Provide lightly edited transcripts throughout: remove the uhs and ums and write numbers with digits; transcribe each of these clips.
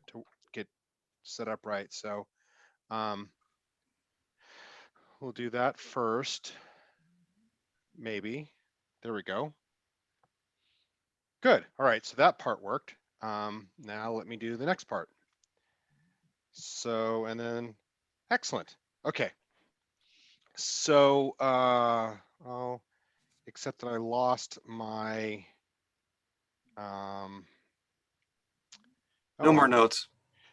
to get set up right. So um, we'll do that first, maybe. There we go. Good. All right, so that part worked. Now let me do the next part. So, and then, excellent. Okay. So, oh, except that I lost my, um, oh No more well. notes.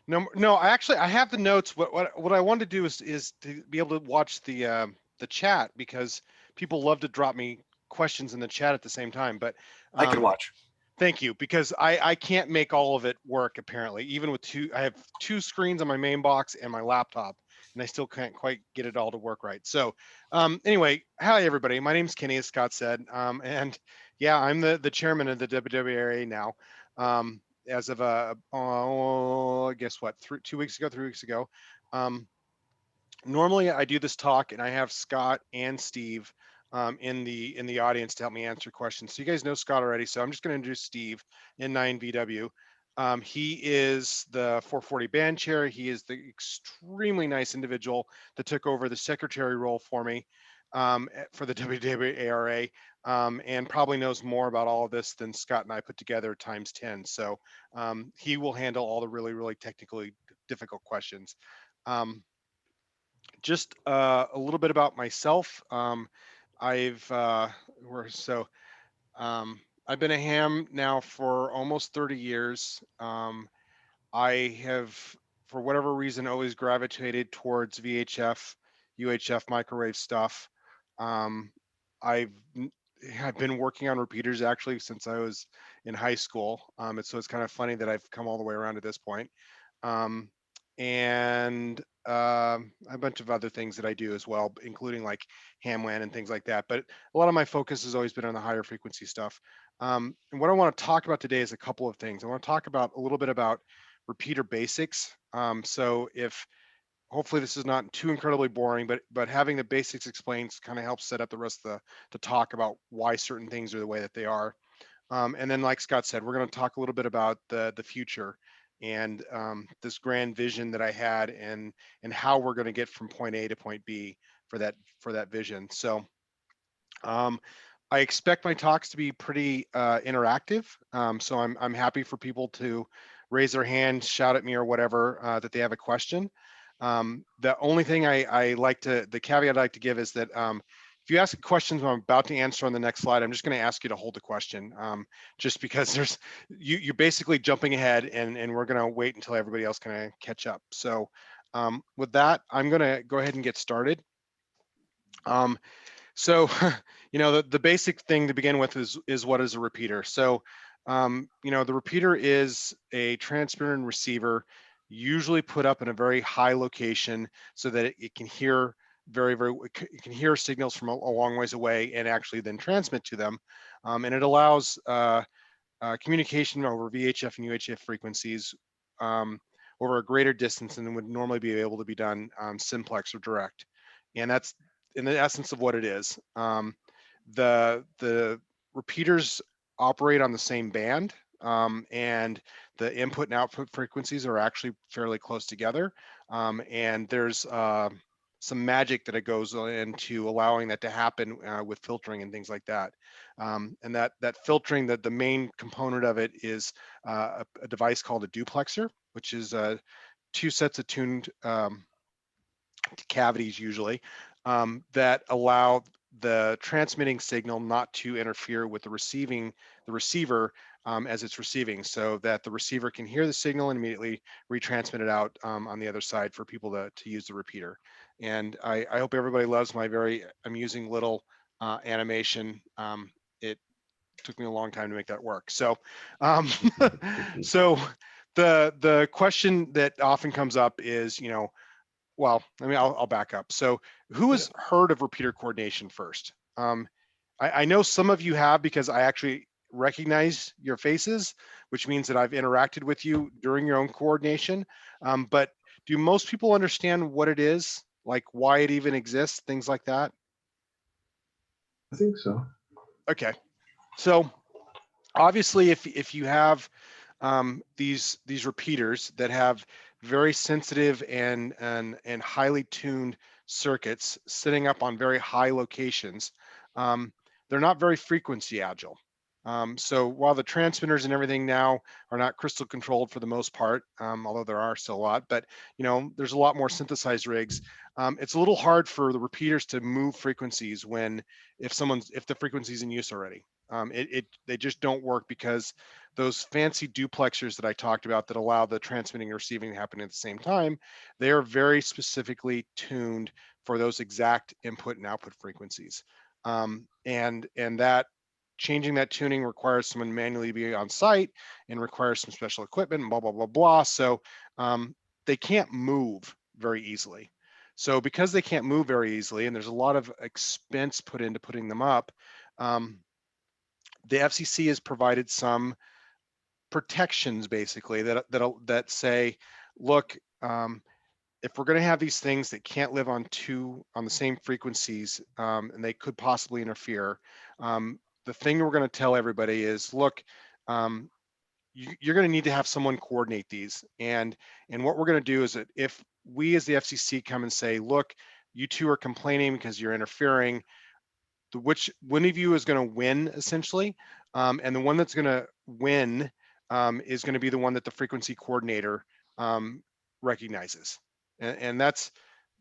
No, I have the notes. What I want to do is to be able to watch the chat, because people love to drop me questions in the chat at the same time. But I could watch. thank you, because I can't make all of it work apparently. Even with I have two screens on my main box and my laptop, and I still can't quite get it all to work right. So anyway, hi everybody. My name's Kenny, as Scott said, and yeah, I'm the chairman of the WWARA now. As of guess what, 2 weeks ago, 3 weeks ago. Um, Normally I do this talk and I have Scott and Steve in the audience to help me answer questions. So you guys know Scott already, so I'm just going to introduce Steve in 9VW. He is the 440 band chair. He is the extremely nice individual that took over the secretary role for me for the WWARA, and probably knows more about all of this than Scott and I put together times 10. So he will handle all the really, really technically difficult questions. Just a little bit about myself. I've so I've been a ham now for almost 30 years. I have, for whatever reason, always gravitated towards VHF, UHF microwave stuff. Um, I've I've been working on repeaters actually since I was in high school. So it's kind of funny that I've come all the way around to this point. Um, and a bunch of other things that I do as well, including like ham WAN and things like that. But a lot of my focus has always been on the higher frequency stuff. And what I want to talk about today is a couple of things. I want to talk about a little bit about repeater basics. So if hopefully this is not too incredibly boring, but having the basics explained kind of helps set up the rest of the talk about why certain things are the way that they are. And then, like Scott said, we're going to talk a little bit about the future and this grand vision that I had, and how we're going to get from point A to point B for that vision. So I expect my talks to be pretty interactive. So I'm happy for people to raise their hand, shout at me, or whatever that they have a question. The only thing the caveat I like to give is that if you ask questions I'm about to answer on the next slide, I'm just going to ask you to hold the question, just because you're basically jumping ahead, and we're going to wait until everybody else kind of catch up. So with that, I'm going to go ahead and get started. So, the basic thing to begin with is what is a repeater. So, the repeater is a transmitter and receiver, usually put up in a very high location so that it can hear it can hear signals from a long ways away and actually then transmit to them. And it allows communication over VHF and UHF frequencies over a greater distance than would normally be able to be done simplex or direct. And that's in the essence of what it is. The repeaters operate on the same band, and the input and output frequencies are actually fairly close together. And there's some magic that it goes into allowing that to happen with filtering and things like that. And that filtering, that the main component of it is a device called a duplexer, which is two sets of tuned cavities usually, that allow the transmitting signal not to interfere with the receiver as it's receiving, so that the receiver can hear the signal and immediately retransmit it out on the other side for people to use the repeater. And I hope everybody loves my very amusing little animation. It took me a long time to make that work. So, so the question that often comes up is, well, I'll back up. So who has heard of repeater coordination first? I know some of you have, because I actually recognize your faces, which means that I've interacted with you during your own coordination. But do most people understand what it is, like why it even exists, things like that? I think so. Okay. So obviously if you have these repeaters that have very sensitive and highly tuned circuits sitting up on very high locations. They're not very frequency agile. So while the transmitters and everything now are not crystal controlled for the most part, although there are still a lot, but there's a lot more synthesized rigs. It's a little hard for the repeaters to move frequencies if the frequency's in use already. They just don't work because those fancy duplexers that I talked about that allow the transmitting and receiving to happen at the same time, they are very specifically tuned for those exact input and output frequencies. And that changing that tuning requires someone manually to be on site and requires some special equipment and blah, blah, blah, blah. So they can't move very easily. So because they can't move very easily and there's a lot of expense put into putting them up, the FCC has provided some protections basically that say, look, if we're going to have these things that can't live on the same frequencies and they could possibly interfere, the thing we're going to tell everybody is, look, you're going to need to have someone coordinate these. And what we're going to do is that if we as the FCC come and say, look, you two are complaining because you're interfering, which one of you is going to win essentially, and the one that's going to win is going to be the one that the frequency coordinator recognizes, and that's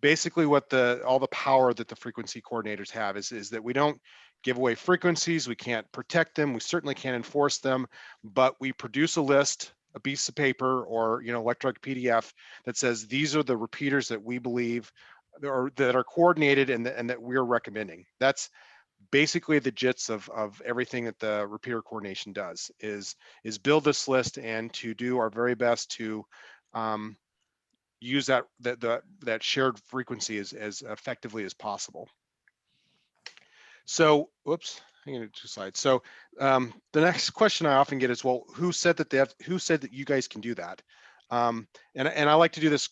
basically what all the power that the frequency coordinators have is that we don't give away frequencies, we can't protect them, we certainly can't enforce them, but we produce a list, a piece of paper or electronic PDF that says these are the repeaters that we believe or that are coordinated and that we're recommending. That's basically the gist of everything that the repeater coordination does is build this list and to do our very best to use that shared frequency as effectively as possible. So, whoops, I'm gonna 2 slides. So the next question I often get is, well, who said that you guys can do that? And I like to do this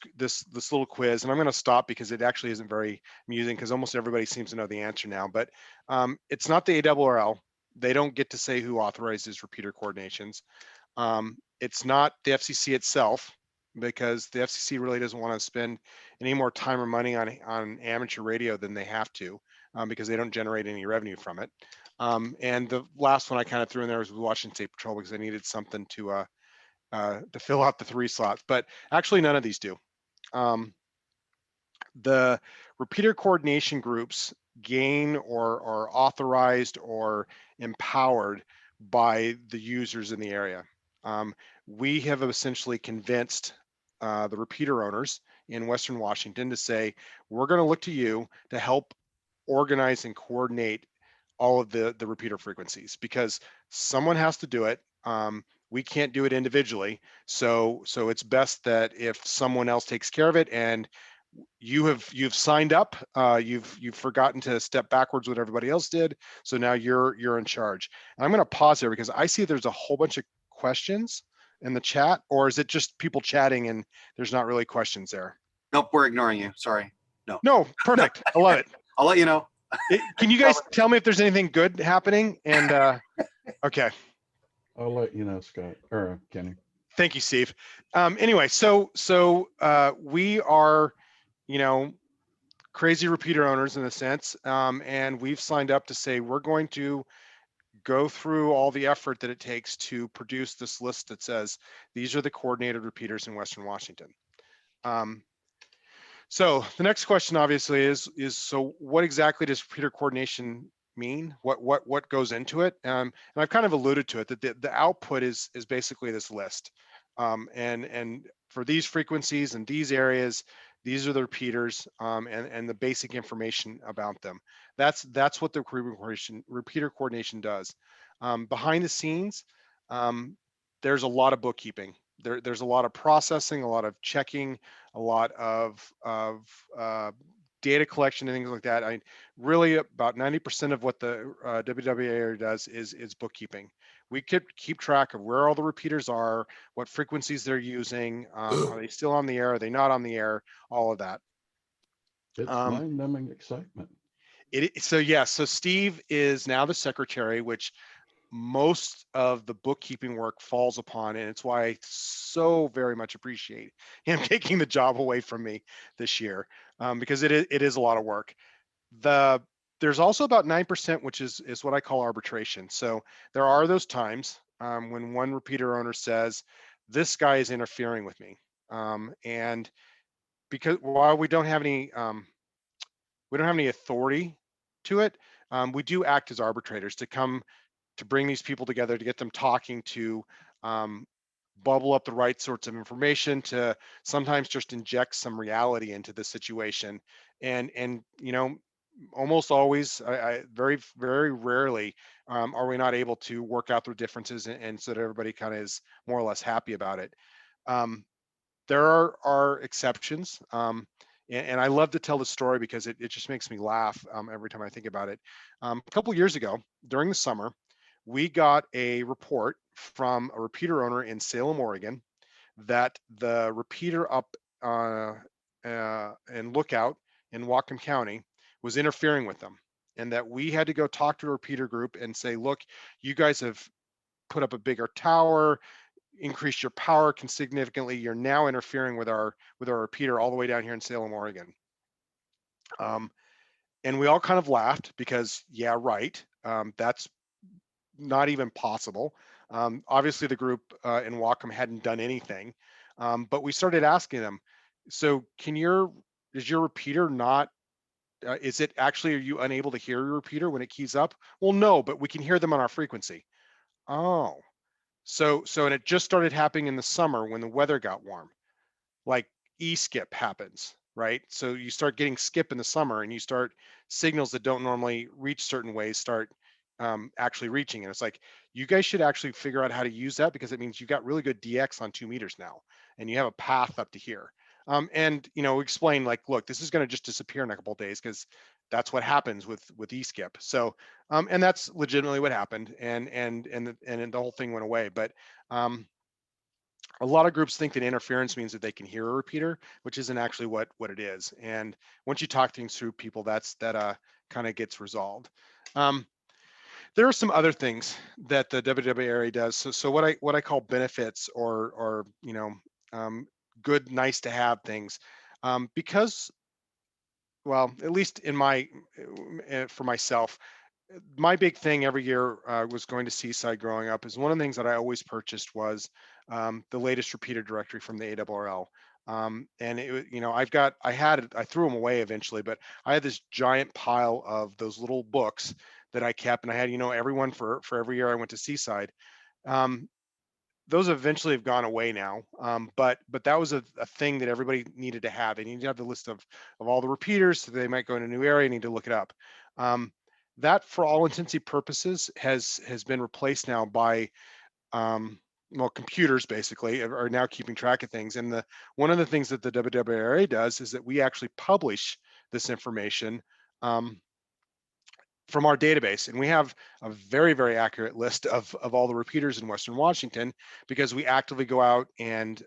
little quiz, and I'm going to stop because it actually isn't very amusing because almost everybody seems to know the answer now. But it's not the ARRL. They don't get to say who authorizes repeater coordinations. It's not the FCC itself because the FCC really doesn't want to spend any more time or money on amateur radio than they have to because they don't generate any revenue from it. And the last one I kind of threw in there was Washington State Patrol because I needed something to fill out the 3 slots, but actually none of these do. The repeater coordination groups gain or are authorized or empowered by the users in the area. We have essentially convinced the repeater owners in Western Washington to say, we're going to look to you to help organize and coordinate all of the repeater frequencies because someone has to do it. We can't do it individually. So it's best that if someone else takes care of it and you've signed up, you've forgotten to step backwards what everybody else did. So now you're in charge. And I'm going to pause here because I see there's a whole bunch of questions in the chat, or is it just people chatting and there's not really questions there? Nope, we're ignoring you. Sorry. No, perfect. I love it. I'll let you know. Can you guys tell me if there's anything good happening? And okay. I'll let you know, Scott or Kenny. Thank you, Steve. Anyway, so we are, crazy repeater owners in a sense, and we've signed up to say we're going to go through all the effort that it takes to produce this list that says these are the coordinated repeaters in Western Washington. So the next question obviously is so what exactly does repeater coordination mean? What goes into it? And I've kind of alluded to it that the output is basically this list. And for these frequencies and these areas, these are the repeaters and the basic information about them. That's what the repeater coordination does. Behind the scenes, there's a lot of bookkeeping. There's a lot of processing, a lot of checking, a lot of data collection and things like that. I mean, really about 90% of what the WWARA does is bookkeeping. We could keep track of where all the repeaters are, what frequencies they're using, are they still on the air, are they not on the air, all of that. It's mind-numbing excitement. So Steve is now the secretary, which most of the bookkeeping work falls upon, and it's why I so very much appreciate him taking the job away from me this year, because it is a lot of work. The There's also about 9%, which is what I call arbitration. So there are those times when one repeater owner says, "This guy is interfering with me," and because while we don't have any authority to it, we do act as arbitrators to come to bring these people together, to get them talking, to um, bubble up the right sorts of information, to sometimes just inject some reality into the situation. And almost always, very rarely are we not able to work out the differences, and so that everybody kind of is more or less happy about it. Um, there are exceptions. And I love to tell the story because it just makes me laugh every time I think about it. A couple years ago, during the summer, we got a report from a repeater owner in Salem, Oregon, that the repeater up in Lookout in Whatcom County was interfering with them, and that we had to go talk to a repeater group and say, look, you guys have put up a bigger tower, increased your power significantly. You're now interfering with our repeater all the way down here in Salem, Oregon. And we all kind of laughed because, yeah, right. That's not even possible. Obviously, the group in Wacom hadn't done anything, but we started asking them, so is your repeater not, is it actually, are you unable to hear your repeater when it keys up? Well, no, but we can hear them on our frequency. Oh, and it just started happening in the summer when the weather got warm. Like skip happens, right? So you start getting skip in the summer, and you start signals that don't normally reach certain ways start actually reaching. And it's like, you guys should actually figure out how to use that, because it means you got really good DX on 2 meters now, and you have a path up to here. And explain, like, look, this is going to just disappear in a couple of days, because that's what happens with skip. So and that's legitimately what happened, and the whole thing went away. But a lot of groups think that interference means that they can hear a repeater, which isn't actually what it is. And once you talk things through people, that kind of gets resolved. There are some other things that the WWARA does. So what I call benefits, or good, nice to have things, because, well, at least in my for myself, my big thing every year was going to Seaside growing up. Is one of the things that I always purchased was the latest repeater directory from the ARRL. And I threw them away eventually, but I had this giant pile of those little books that I kept, and I had, everyone for every year I went to Seaside. Um, those eventually have gone away now. But that was a thing that everybody needed to have. They needed to have the list of all the repeaters, so they might go in a new area, need to look it up. That, for all intents and purposes, has been replaced now by computers basically are now keeping track of things. And one of the things that the WWARA does is that we actually publish this information from our database, and we have a very, very accurate list of all the repeaters in Western Washington, because we actively go out and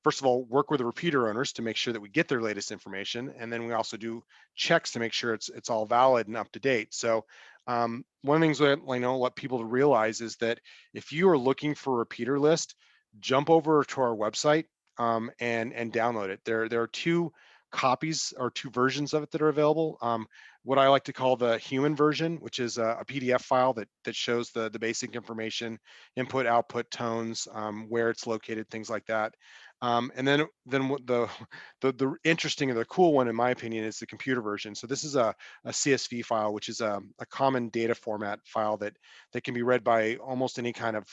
first of all work with the repeater owners to make sure that we get their latest information, and then we also do checks to make sure it's all valid and up to date. So one of the things that I let people to realize is that if you are looking for a repeater list, jump over to our website and download it. There are two copies or two versions of it that are available. What I like to call the human version, which is a PDF file that shows the basic information, input, output, tones, where it's located, things like that. And then what the interesting and the cool one, in my opinion, is the computer version. So this is a CSV file, which is a common data format file that can be read by almost any kind of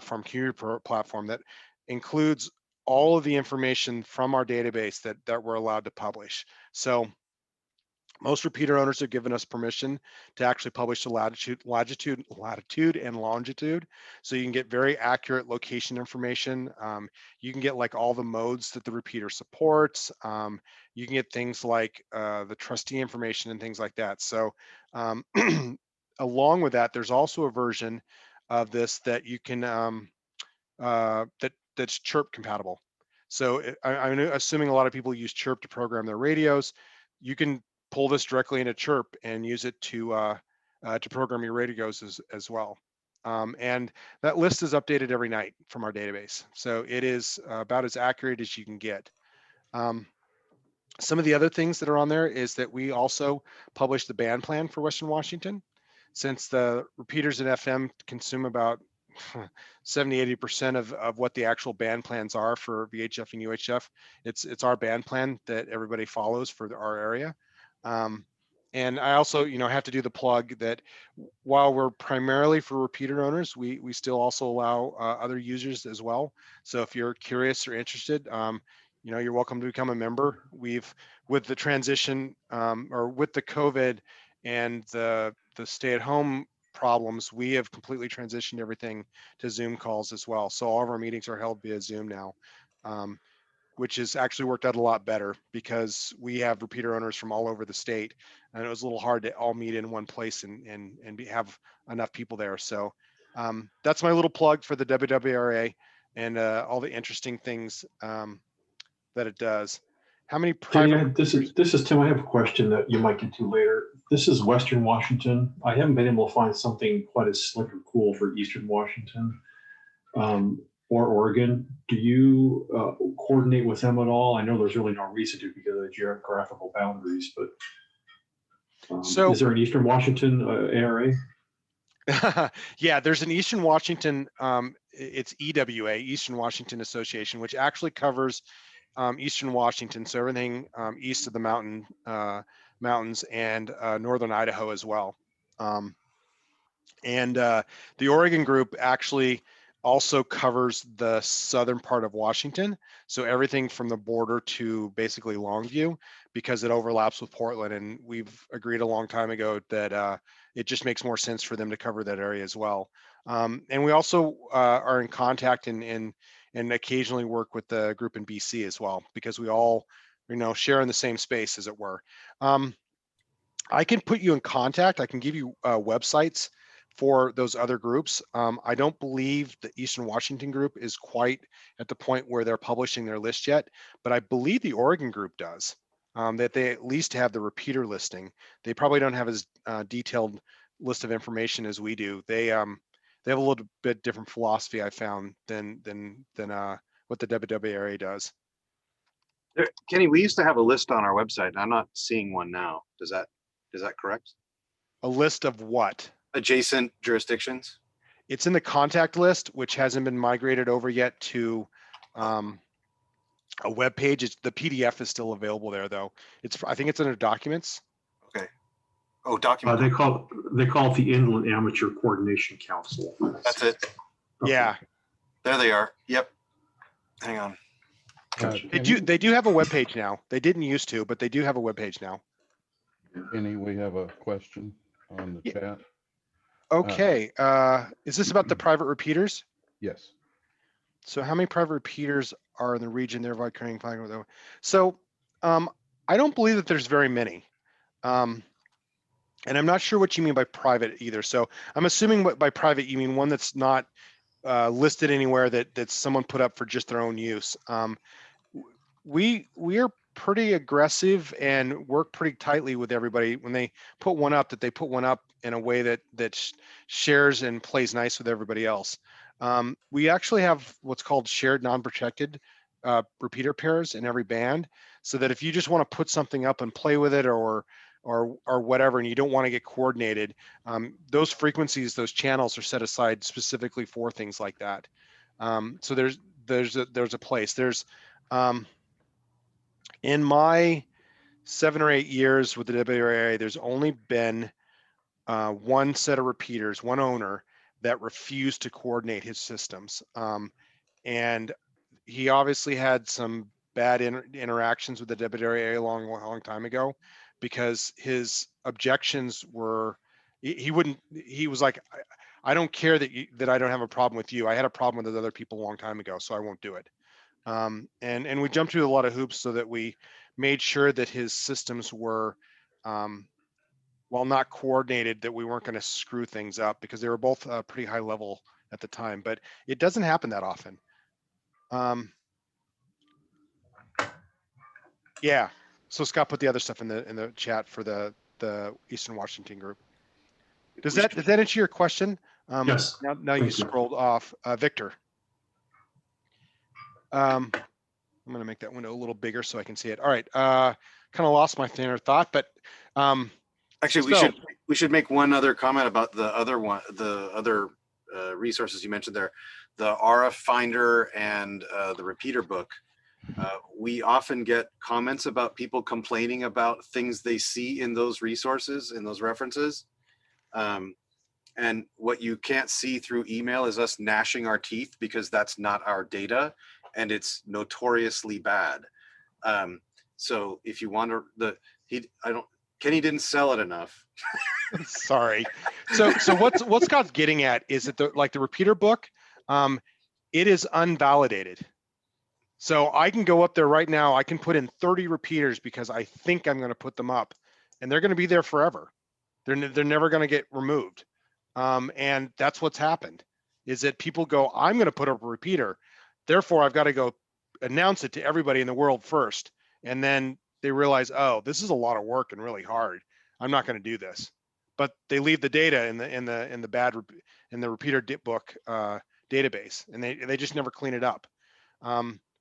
computer platform, that includes all of the information from our database that we're allowed to publish. So most repeater owners have given us permission to actually publish the latitude and longitude, so you can get very accurate location information. You can get like all the modes that the repeater supports. You can get things like the trustee information and things like that. So along with that, there's also a version of this that you can that's chirp compatible. So I'm assuming a lot of people use chirp to program their radios. You can pull this directly into chirp and use it to to program your radios as well. And that list is updated every night from our database. So it is about as accurate as you can get. Some of the other things that are on there is that we also publish the band plan for Western Washington. Since the repeaters in FM consume about 70–80% of what the actual band plans are for VHF and UHF, it's our band plan that everybody follows for our area. And I also, have to do the plug that while we're primarily for repeater owners, we still also allow other users as well. So if you're curious or interested, you're welcome to become a member. With the transition or with the COVID and the stay-at-home problems, we have completely transitioned everything to Zoom calls as well. So all of our meetings are held via Zoom now, which has actually worked out a lot better because we have repeater owners from all over the state, and it was a little hard to all meet in one place and have enough people there. So that's my little plug for the WWRA and all the interesting things that it does. How many private? This is Tim. I have a question that you might get to later. This is Western Washington. I haven't been able to find something quite as slick or cool for Eastern Washington or Oregon. Do you coordinate with them at all? I know there's really no reason to because of the geographical boundaries, but So is there an Eastern Washington ARA? Yeah, there's an Eastern Washington. It's EWA, Eastern Washington Association, which actually covers Eastern Washington, so everything east of the mountains and northern Idaho as well. And the Oregon group actually also covers the southern part of Washington, so everything from the border to basically Longview, because it overlaps with Portland, and we've agreed a long time ago that it just makes more sense for them to cover that area as well. And we also are in contact and occasionally work with the group in BC as well, because we all, share in the same space, as it were. I can put you in contact. I can give you websites for those other groups. I don't believe the Eastern Washington group is quite at the point where they're publishing their list yet, but I believe the Oregon group does, that they at least have the repeater listing. They probably don't have as detailed list of information as we do. They have a little bit different philosophy, I found, than what the WWARA does. Kenny, we used to have a list on our website, and I'm not seeing one now. Is that correct? A list of what? Adjacent jurisdictions. It's in the contact list, which hasn't been migrated over yet to a web page. The PDF is still available there, though. I think it's under documents. Okay. Oh, document. They call it the Inland Amateur Coordination Council. That's it. Okay. Yeah. There they are. Yep. Hang on. They do have a web page now. They didn't used to, but they do have a web page now. Kenny, we have a question on the chat. Okay. Is this about the private repeaters? Yes. So how many private repeaters are in the region, thereby carrying flag? So I don't believe that there's very many. And I'm not sure what you mean by private either. So I'm assuming by private, you mean one that's not listed anywhere that someone put up for just their own use. We are pretty aggressive and work pretty tightly with everybody. When they put one up, that they put one up in a way that shares and plays nice with everybody else. We actually have what's called shared non-protected repeater pairs in every band, so that if you just want to put something up and play with it or whatever, and you don't want to get coordinated, those frequencies, those channels are set aside specifically for things like that. So there's a place. There's in my 7 or 8 years with the WWARA, there's only been one set of repeaters, one owner that refused to coordinate his systems. And he obviously had some bad interactions with the WWARA a long time ago, because his objections were, he was like, I don't care that I don't have a problem with you. I had a problem with other people a long time ago, so I won't do it. And we jumped through a lot of hoops so that we made sure that his systems were, while not coordinated, that we weren't going to screw things up, because they were both pretty high level at the time. But it doesn't happen that often. Yeah. So Scott put the other stuff in the chat for the Eastern Washington group. Does that answer your question? Yes, Now you thank you. scrolled off, Victor. I'm going to make that window a little bigger so I can see it. All right. Kind of lost my train of thought, but Actually, so- we should make one other comment about the other resources you mentioned there, the WWARA Finder and the repeater book. We often get comments about people complaining about things they see in those resources, in those references. And what you can't see through email is us gnashing our teeth because that's not our data and it's notoriously bad. So if you want to, Kenny didn't sell it enough. sorry. So what Scott's getting at is that the repeater book, it is unvalidated. So I can go up there right now. I can put in 30 repeaters because I think I'm going to put them up, and they're going to be there forever. They're never going to get removed. And that's what's happened, is that people go, I'm going to put up a repeater, therefore I've got to go announce it to everybody in the world first, and then they realize, oh, this is a lot of work and really hard. I'm not going to do this. But they leave the data in the repeater book database, and they just never clean it up.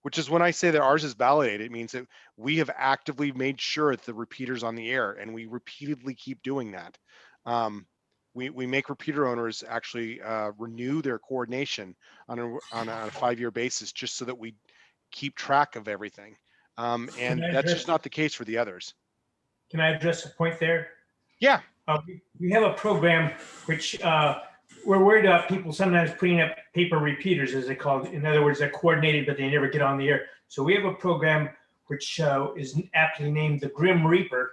Which is when I say that ours is validated, it means that we have actively made sure that the repeater's on the air, and we repeatedly keep doing that. We make repeater owners actually renew their coordination on a 5-year basis, just so that we keep track of everything. And that's just not the case for the others. Can I address a point there? Yeah. We have a program which we're worried about people sometimes putting up paper repeaters, as they call it. In other words, they're coordinated, but they never get on the air. So we have a program which is aptly named the Grim Reaper,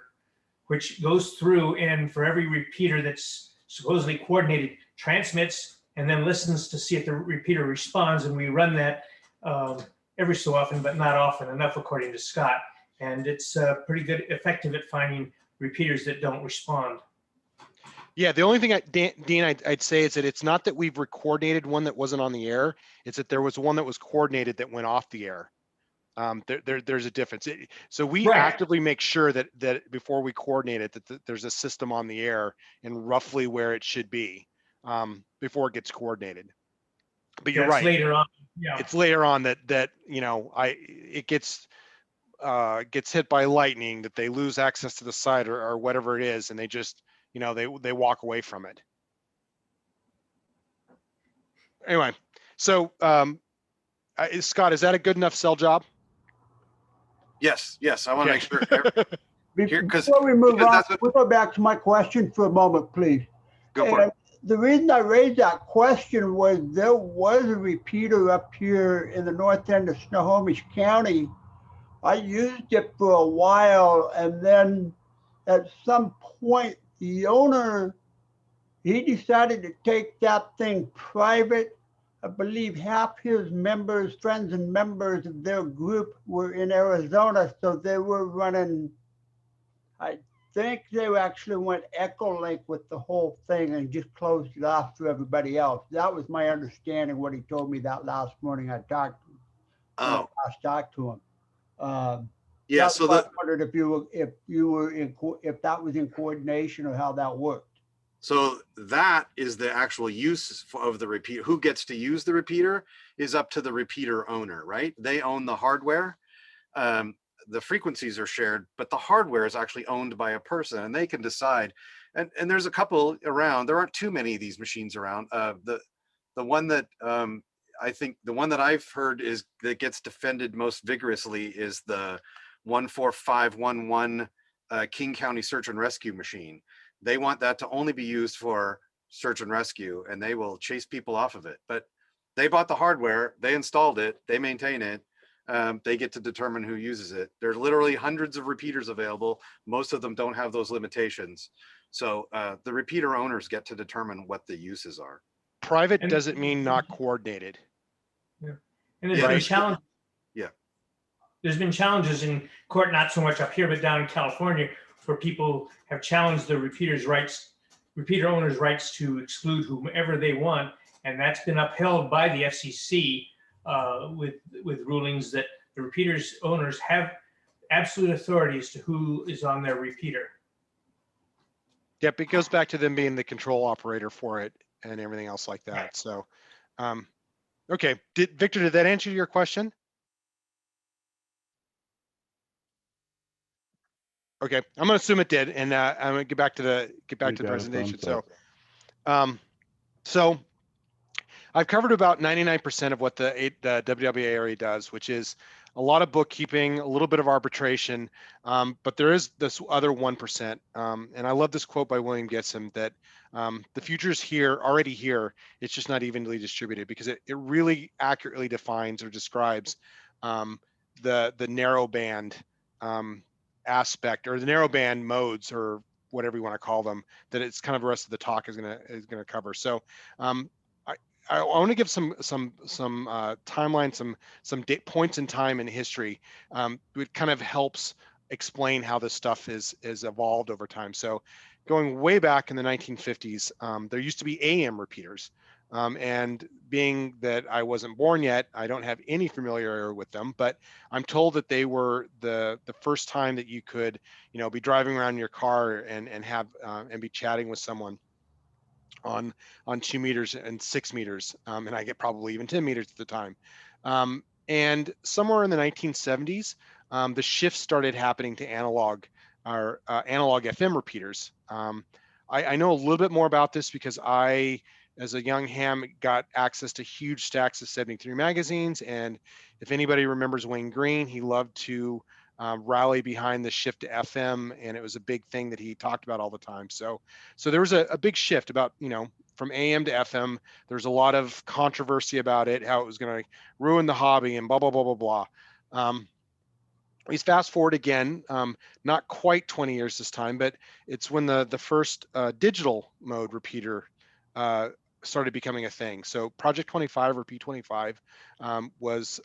which goes through and for every repeater that's supposedly coordinated, transmits and then listens to see if the repeater responds. And we run that every so often, but not often enough, according to Scott. And it's pretty good, effective at finding repeaters that don't respond. Yeah, the only thing, Dean, I'd say is that it's not that we've coordinated one that wasn't on the air. It's that there was one that was coordinated that went off the air. There's a difference. So we actively make sure that before we coordinate it, that there's a system on the air and roughly where it should be before it gets coordinated. But you're right. Later on. Yeah. It's later on that it gets hit by lightning, that they lose access to the site or whatever it is, and they just they walk away from it. Anyway, so Scott, is that a good enough sell job? Yes, I want to make sure. Before we move on, we'll go back to my question for a moment, please. Go for it. The reason I raised that question was there was a repeater up here in the north end of Snohomish County. I used it for a while, and then at some point, the owner, he decided to take that thing private. I believe half his members, friends and members of their group were in Arizona, so they were running, I think they actually went Echolink with the whole thing and just closed it off to everybody else. That was my understanding, what he told me that last morning I talked to him. Oh. I talked to him. Yeah, so I wondered if that was in coordination or how that worked. So that is the actual use of the repeater. Who gets to use the repeater is up to the repeater owner, right? They own the hardware. The frequencies are shared, but the hardware is actually owned by a person, and they can decide. And there's a couple around. There aren't too many of these machines around. The one that I think the one that I've heard is that gets defended most vigorously is the 14511 King County Search and Rescue machine. They want that to only be used for search and rescue, and they will chase people off of it. But they bought the hardware, they installed it, they maintain it. They get to determine who uses it. There's literally hundreds of repeaters available. Most of them don't have those limitations. So the repeater owners get to determine what the uses are. Private doesn't mean not coordinated. Yeah. And there's been challenge. Yeah. There's been challenges in court, not so much up here, but down in California, where people have challenged the repeater owners' rights to exclude whomever they want, and that's been upheld by the FCC with rulings that the repeaters owners have absolute authority as to who is on their repeater. Yep, it goes back to them being the control operator for it and everything else like that. Right. So, okay, Victor, did that answer your question? Okay, I'm gonna assume it did, and I'm gonna get back to the You got a presentation. thumbs up. So I've covered about 99% of what the WWARA does, which is a lot of bookkeeping, a little bit of arbitration, but there is this other 1%. And I love this quote by William Gibson that the future is here, already here. It's just not evenly distributed, because it really accurately defines or describes the narrowband aspect, or the narrowband modes, or whatever you want to call them. That it's kind of the rest of the talk is gonna cover. So I want to give some timeline, some points in time in history. It kind of helps explain how this stuff is evolved over time. So, going way back in the 1950s, there used to be AM repeaters, and being that I wasn't born yet, I don't have any familiarity with them. But I'm told that they were the first time that you could, be driving around in your car and have and be chatting with someone on 2 meters and 6 meters, and I get probably even 10 meters at the time. And somewhere in the 1970s, the shift started happening to analog, or analog FM repeaters. I know a little bit more about this because I, as a young ham, got access to huge stacks of 73 magazines. And if anybody remembers Wayne Green, he loved to rally behind the shift to FM, and it was a big thing that he talked about all the time. So there was a big shift about, from AM to FM. There's a lot of controversy about it, how it was going to ruin the hobby, and blah blah blah blah blah. We fast forward again, not quite 20 years this time, but it's when the first digital mode repeater started becoming a thing. So Project 25, or P25, was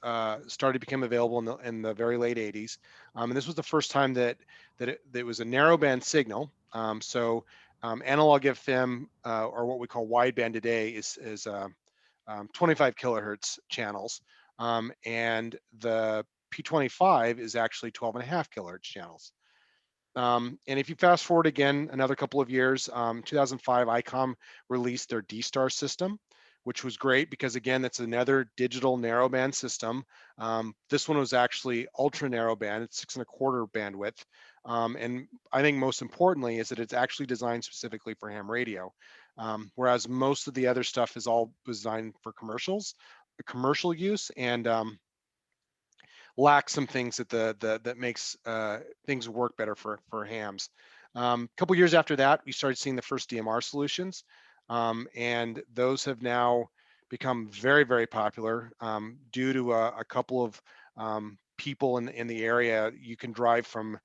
started to become available in the very late 80s, and this was the first time that it was a narrowband signal. Analog FM, or what we call wideband today, is 25 kilohertz channels, and the P25 is actually 12.5 kilohertz channels. And if you fast forward again another couple of years, 2005, ICOM released their D-Star system, which was great because, again, that's another digital narrowband system. This one was actually ultra narrowband, it's 6.25 bandwidth. And I think most importantly is that it's actually designed specifically for ham radio, whereas most of the other stuff is all designed for commercial use, and lacks some things that makes things work better for hams. A couple years after that, we started seeing the first DMR solutions, and those have now become very, very popular due to a couple of people in the area. You can drive from,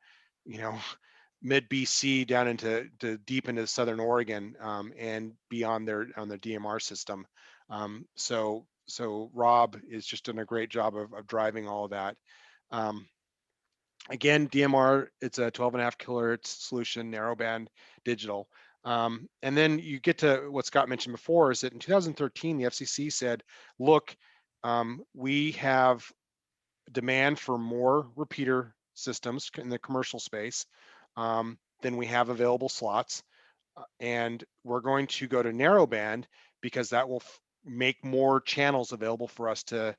mid BC down into deep into southern Oregon, and be on their DMR system. So Rob is just doing a great job of driving all of that. Again, DMR, it's a 12.5 kilohertz solution, narrowband digital. And then you get to what Scott mentioned before, is that in 2013, the FCC said, look, we have demand for more repeater systems in the commercial space than we have available slots. And we're going to go to narrowband because that will make more channels available for us to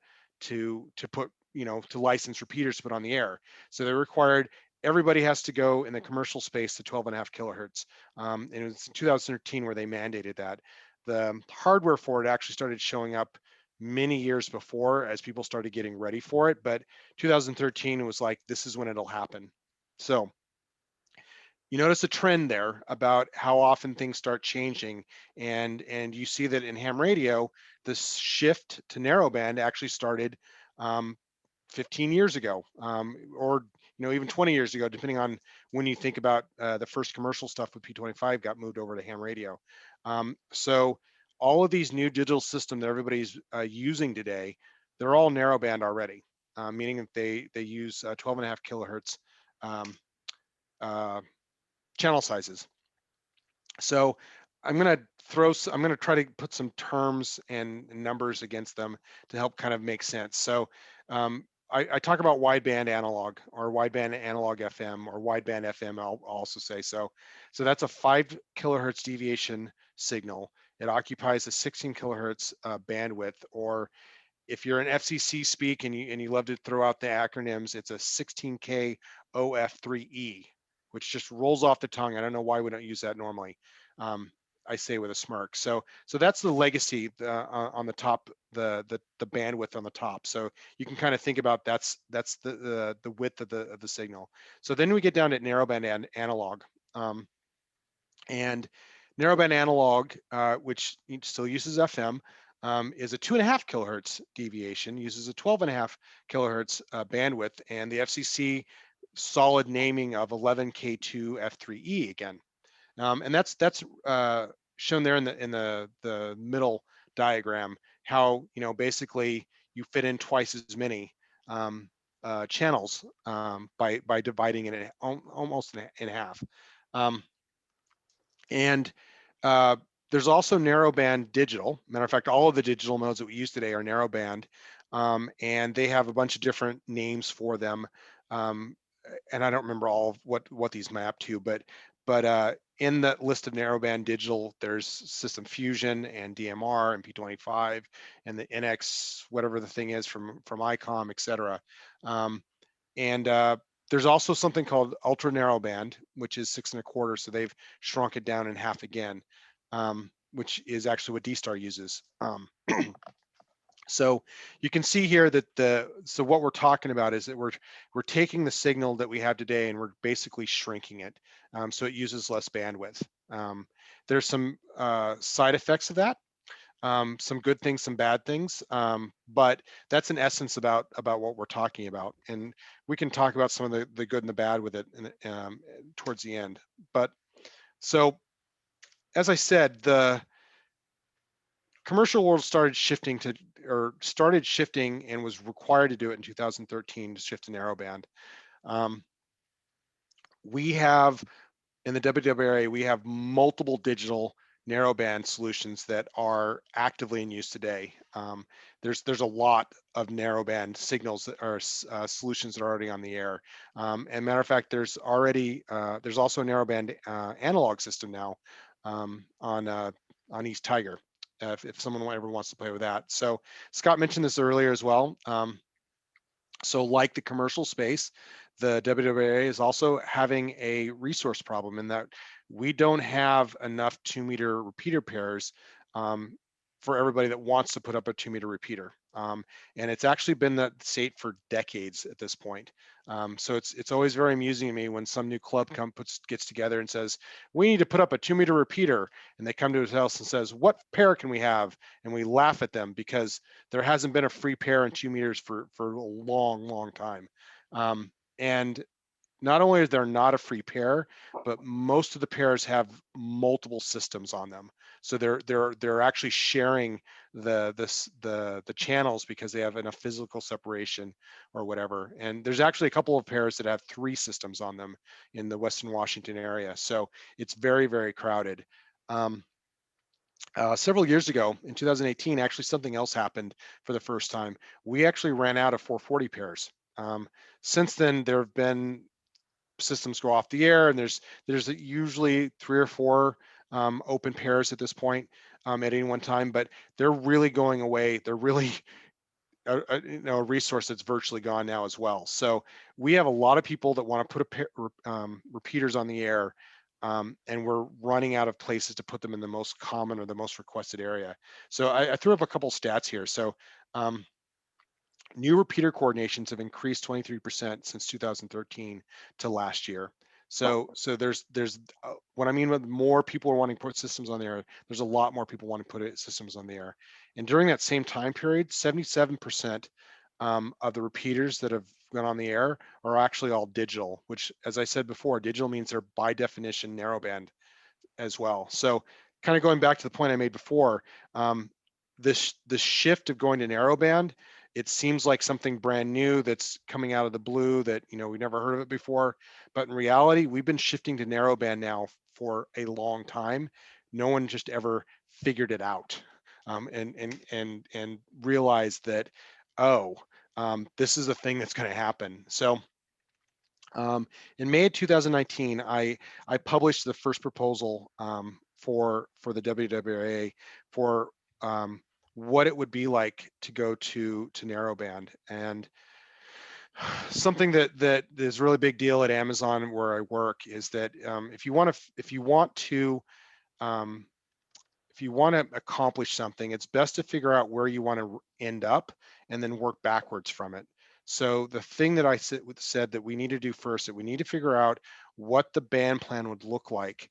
put, to license repeaters to put on the air. So they required everybody has to go in the commercial space to 12.5 kilohertz. And it was in 2013 where they mandated that. The hardware for it actually started showing up many years before, as people started getting ready for it. But 2013 was like, this is when it'll happen. So you notice a trend there about how often things start changing, and you see that in ham radio, this shift to narrowband actually started 15 years ago, or even 20 years ago, depending on when you think about the first commercial stuff with P25 got moved over to ham radio. So all of these new digital systems that everybody's using today, they're all narrowband already, meaning that they use 12.5 kilohertz channel sizes. So I'm going to try to put some terms and numbers against them to help kind of make sense. So I talk about wideband analog or wideband analog FM or wideband FM. I'll also say so. So that's a 5 kilohertz deviation signal. It occupies a 16 kilohertz bandwidth, or if you're an FCC speak and you love to throw out the acronyms, it's a 16K OF3E, which just rolls off the tongue. I don't know why we don't use that normally. I say with a smirk. So that's the legacy on the top, the bandwidth on the top. So you can kind of think about that's the width of the signal. So then we get down to narrowband analog. And narrowband analog, which still uses FM, is a 2.5 kilohertz deviation, uses a 12.5 kilohertz bandwidth, and the FCC solid naming of 11K2 F3E again. And that's shown there in the middle diagram, how basically you fit in twice as many channels by dividing it almost in half. And there's also narrowband digital. Matter of fact, all of the digital modes that we use today are narrowband, and they have a bunch of different names for them. And I don't remember all of what these map to, but in the list of narrowband digital, there's System Fusion and DMR and P25 and the NX, whatever the thing is from ICOM, et cetera. And there's also something called ultra narrowband, which is 6.25. So they've shrunk it down in half again, which is actually what D-Star uses. So you can see here that so what we're talking about is that we're taking the signal that we have today and we're basically shrinking it, so it uses less bandwidth. There's some side effects of that. Some good things, some bad things, but that's in essence about what we're talking about, and we can talk about some of the good and the bad with it towards the end. But so, as I said, the commercial world started shifting and was required to do it in 2013 to shift to narrowband. We have in the WWARA, we have multiple digital narrowband solutions that are actively in use today. There's a lot of narrowband signals that are solutions that are already on the air. And matter of fact, there's also a narrowband analog system now on East Tiger, if someone ever wants to play with that. So Scott mentioned this earlier as well. So like the commercial space, the WWARA is also having a resource problem in that we don't have enough 2-meter repeater pairs for everybody that wants to put up a 2-meter repeater. And it's actually been that state for decades at this point. So it's always very amusing to me when some new club gets together and says, we need to put up a 2-meter repeater, and they come to his house and says, what pair can we have? And we laugh at them because there hasn't been a free pair in 2 meters for a long time. And not only is there not a free pair, but most of the pairs have multiple systems on them. So they're actually sharing the channels because they have enough physical separation or whatever. And there's actually a couple of pairs that have 3 systems on them in the Western Washington area. So it's very crowded. Several years ago, in 2018, actually something else happened for the first time. We actually ran out of 440 pairs. Since then, there have been systems go off the air, and there's usually 3 or 4 open pairs at this point at any one time, but they're really going away. They're really a resource that's virtually gone now as well. So we have a lot of people that want to put repeaters on the air, and we're running out of places to put them in the most common or the most requested area. So I threw up a couple stats here. So new repeater coordinations have increased 23% since 2013 to last year. So there's what I mean with more people are wanting to put systems on the air, there's a lot more people wanting to put systems on the air. And during that same time period, 77% of the repeaters that have gone on the air are actually all digital, which, as I said before, digital means they're by definition narrowband as well. So kind of going back to the point I made before, the shift of going to narrowband, it seems like something brand new that's coming out of the blue that we never heard of it before, but in reality we've been shifting to narrowband now for a long time. No one just ever figured it out and realized that, oh, this is a thing that's going to happen. So in May of 2019, I published the first proposal for the WWARA for what it would be like to go to narrowband. And something that is a really big deal at Amazon where I work is that if you want to accomplish something, it's best to figure out where you want to end up and then work backwards from it. So the thing that I said that we need to do first, that we need to figure out what the band plan would look like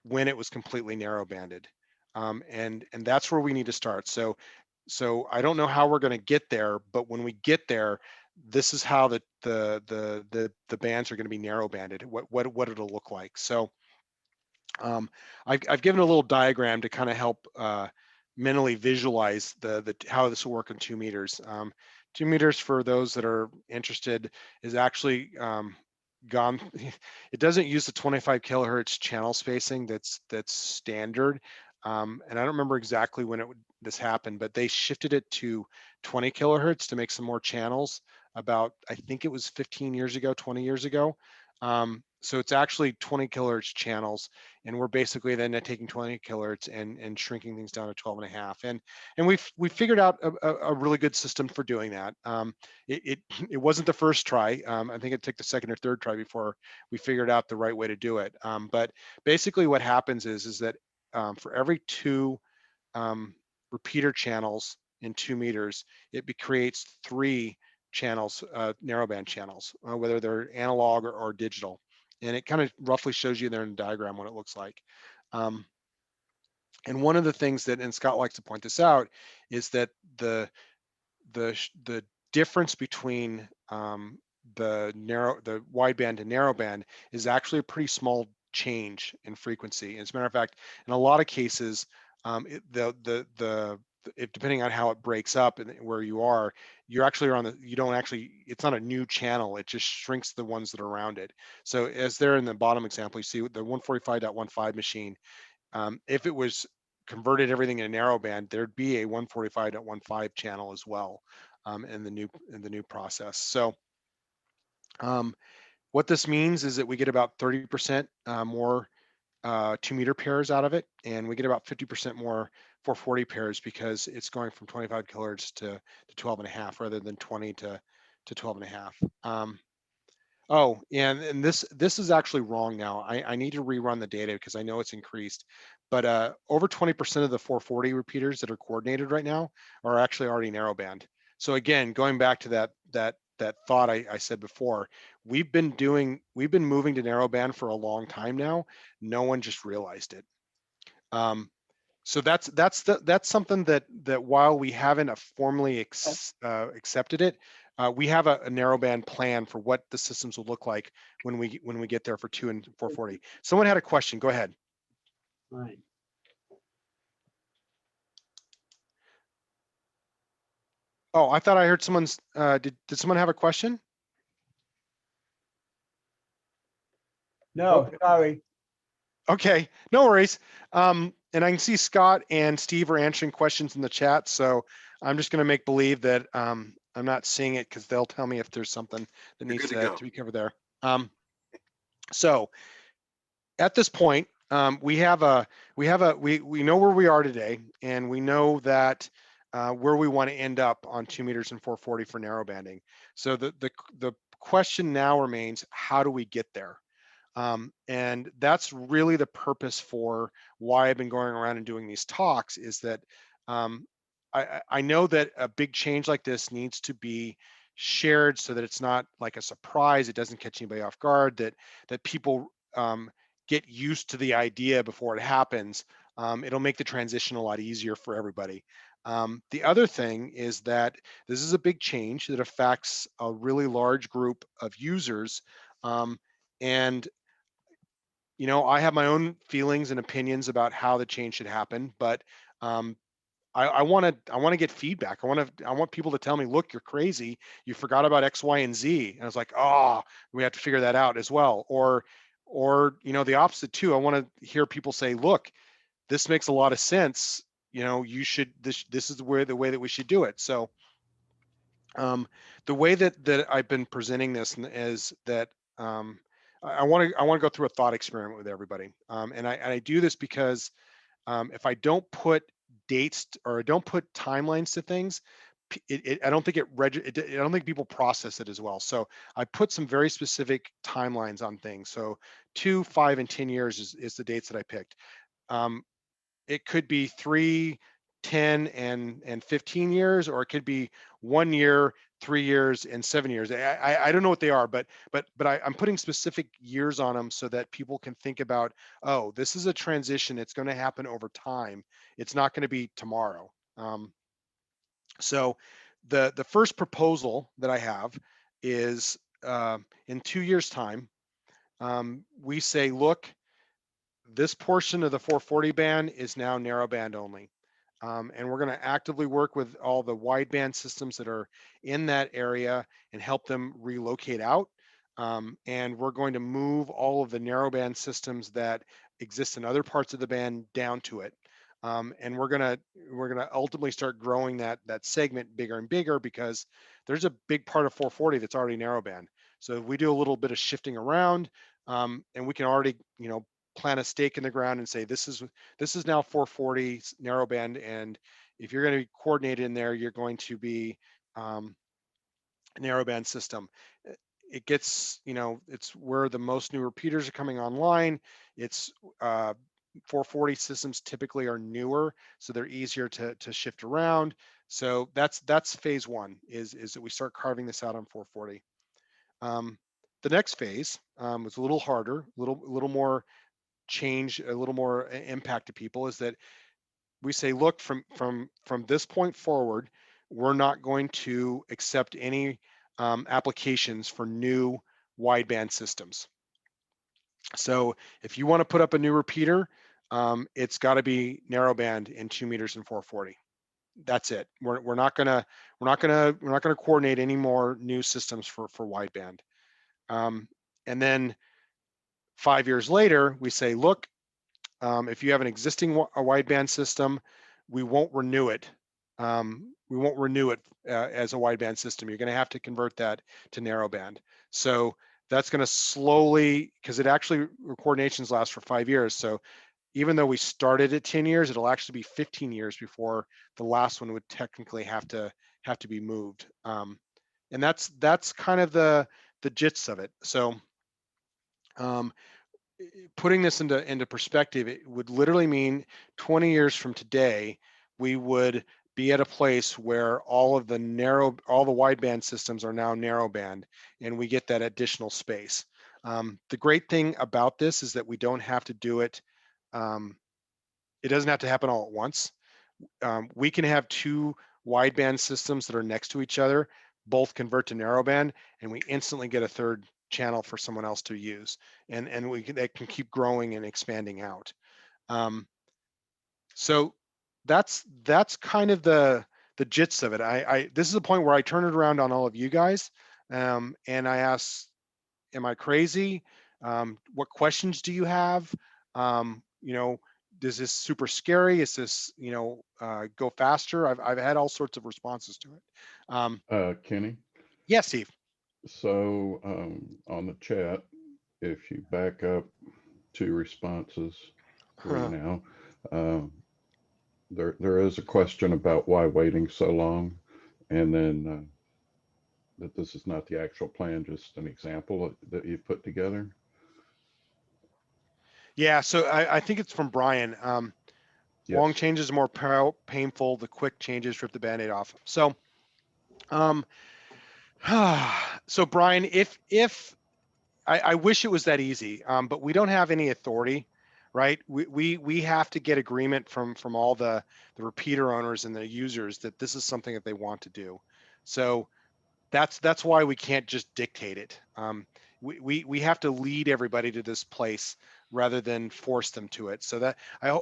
when it was completely narrow banded. And that's where we need to start. So I don't know how we're going to get there, but when we get there, this is how the bands are going to be narrow banded, what it'll look like. So I've given a little diagram to kind of help mentally visualize the how this will work in 2 meters. 2 meters, for those that are interested, is actually gone. It doesn't use the 25 kilohertz channel spacing that's standard. And I don't remember exactly when this happened, but they shifted it to 20 kilohertz to make some more channels about, I think it was 15 years ago, 20 years ago. So it's actually 20 kilohertz channels, and we're basically then taking 20 kilohertz and shrinking things down to 12 and a half. And we figured out a really good system for doing that. It wasn't the first try. I think it took the second or third try before we figured out the right way to do it. But basically what happens is that for every 2 repeater channels in 2 meters, it creates 3 channels, narrowband channels, whether they're analog or digital. And it kind of roughly shows you there in the diagram what it looks like. And one of the things that, and Scott likes to point this out, is that the difference between the wideband and narrowband is actually a pretty small change in frequency. As a matter of fact, in a lot of cases, depending on how it breaks up and where you are, you're actually it's not a new channel, it just shrinks the ones that are around it. So as there in the bottom example, you see the 145.15 machine, if it was converted everything in a narrowband, there'd be a 145.15 channel as well in the new process. So what this means is that we get about 30% more 2 meter pairs out of it, and we get about 50% more 440 pairs because it's going from 25 kilohertz to 12 and a half rather than 20 to 12 and a half. Oh, and this is actually wrong now. I need to rerun the data because I know it's increased, but over 20% of the 440 repeaters that are coordinated right now are actually already narrowband. So again, going back to that thought I said before, we've been moving to narrowband for a long time now. No one just realized it. So that's something that while we haven't formally accepted it, we have a narrowband plan for what the systems will look like when we get there for 2 and 440. Someone had a question. Go ahead. Right. Oh, I thought I heard someone's. Did someone have a question? No, sorry. Okay, no worries. And I can see Scott and Steve are answering questions in the chat, so I'm just going to make believe that I'm not seeing it because they'll tell me if there's something that You're needs good to to go. be covered there. So at this point, we know where we are today, and we know that where we want to end up on 2 meters and 440 for narrowbanding. So the question now remains, how do we get there? And that's really the purpose for why I've been going around and doing these talks, is that I know that a big change like this needs to be shared so that it's not like a surprise, it doesn't catch anybody off guard, that people get used to the idea before it happens. It'll make the transition a lot easier for everybody. The other thing is that this is a big change that affects a really large group of users. And you know, I have my own feelings and opinions about how the change should happen, but I want to get feedback. I want people to tell me, look, you're crazy. You forgot about X, Y, and Z. And I was like, oh, we have to figure that out as well. Or you know, the opposite too. I want to hear people say, look, this makes a lot of sense. You know, you should. This is the way that we should do it. So The way that I've been presenting this is that I want to go through a thought experiment with everybody, and I do this because if I don't put dates or I don't put timelines to things, I don't think I don't think people process it as well. So I put some very specific timelines on things. So 2, 5, and 10 years is the dates that I picked. Um, it could be 3, 10, and 15 years, or it could be 1 year, 3 years, and 7 years. I don't know what they are, but I'm putting specific years on them so that people can think about, oh, this is a transition. It's going to happen over time. It's not going to be tomorrow. So the first proposal that I have is in 2 years' time. We say, look, this portion of the 440 band is now narrowband only. And we're going to actively work with all the wideband systems that are in that area and help them relocate out. And we're going to move all of the narrowband systems that exist in other parts of the band down to it. And we're gonna ultimately start growing that segment bigger and bigger, because there's a big part of 440 that's already narrowband. So if we do a little bit of shifting around, and we can already plant a stake in the ground and say this is now 440 narrowband, and if you're going to be coordinated in there, you're going to be a narrowband system. It gets, it's where the most new repeaters are coming online. It's 440 systems typically are newer, so they're easier to shift around. So that's phase one, is that we start carving this out on 440. The next phase was a little harder, a little more change, a little more impact to people, is that we say, look, from this point forward, we're not going to accept any applications for new wideband systems. So if you want to put up a new repeater, it's got to be narrowband in 2 meters and 440. That's it. We're not gonna coordinate any more new systems for wideband. And then 5 years later, we say, look, if you have an existing a wideband system, we won't renew it. As a wideband system. You're going to have to convert that to narrowband. So that's going to slowly, because it actually coordinations last for 5 years. So even though we started at 10 years, it'll actually be 15 years before the last one would technically have to be moved. And that's kind of the gist of it. So putting this into perspective, it would literally mean 20 years from today, we would be at a place where all the wideband systems are now narrowband, and we get that additional space. The great thing about this is that we don't have to do it. It doesn't have to happen all at once. We can have 2 wideband systems that are next to each other, both convert to narrowband, and we instantly get a third channel for someone else to use, and they can keep growing and expanding out. So that's kind of the gist of it. This is a point where I turn it around on all of you guys, and I ask, am I crazy? What questions do you have? Is this super scary? Is this, go faster? I've had all sorts of responses to it. Kenny, Yeah, Steve. so on the chat, if you back up 2 responses, 3 now, there is a question about why waiting so long, and then that this is not the actual plan, just an example that you put together. Yeah, so I think it's from Brian. Long Yes. changes are more painful. The quick changes rip the Band-Aid off. So, so Brian, if I wish it was that easy, but we don't have any authority, right? We have to get agreement from all the repeater owners and the users that this is something that they want to do. So that's why we can't just dictate it. We have to lead everybody to this place rather than force them to it. So that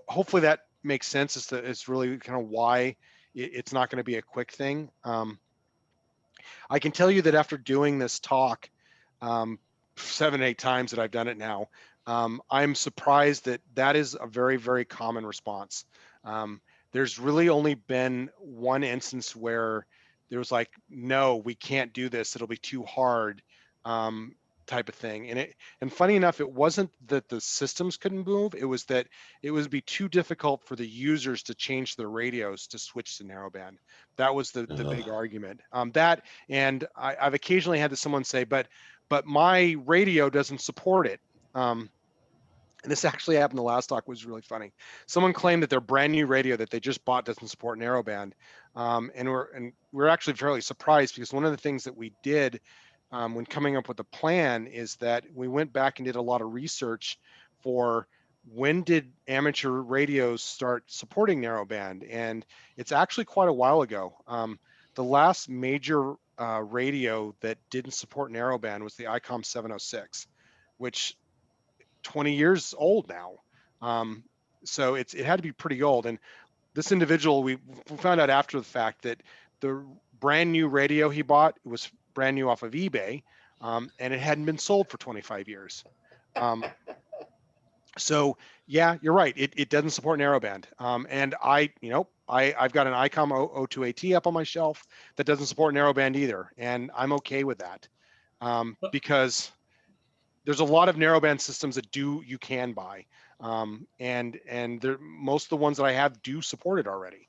hopefully that makes sense. It's really kind of why it's not going to be a quick thing. I can tell you that after doing this talk 7, 8 times that I've done it now, I'm surprised that is a very, very common response. There's really only been one instance where there was like, no, we can't do this. It'll be too hard, type of thing. And funny enough, it wasn't that the systems couldn't move. It was that it would be too difficult for the users to change their radios to switch to narrowband. That was the big argument. That, and I've occasionally had someone say, but my radio doesn't support it. And this actually happened the last talk, was really funny. Someone claimed that their brand new radio that they just bought doesn't support narrowband. And we're actually fairly surprised, because one of the things that we did when coming up with the plan is that we went back and did a lot of research for when did amateur radios start supporting narrowband, and it's actually quite a while ago. The last major radio that didn't support narrowband was the ICOM 706, which 20 years old now. So it had to be pretty old. And this individual, we found out after the fact that the brand new radio he bought was brand new off of eBay, and it hadn't been sold for 25 years. So yeah, you're right. It doesn't support narrowband. And I've got an ICOM 02AT up on my shelf that doesn't support narrowband either. And I'm okay with that, because there's a lot of narrowband systems that you can buy, and most of the ones that I have do support it already.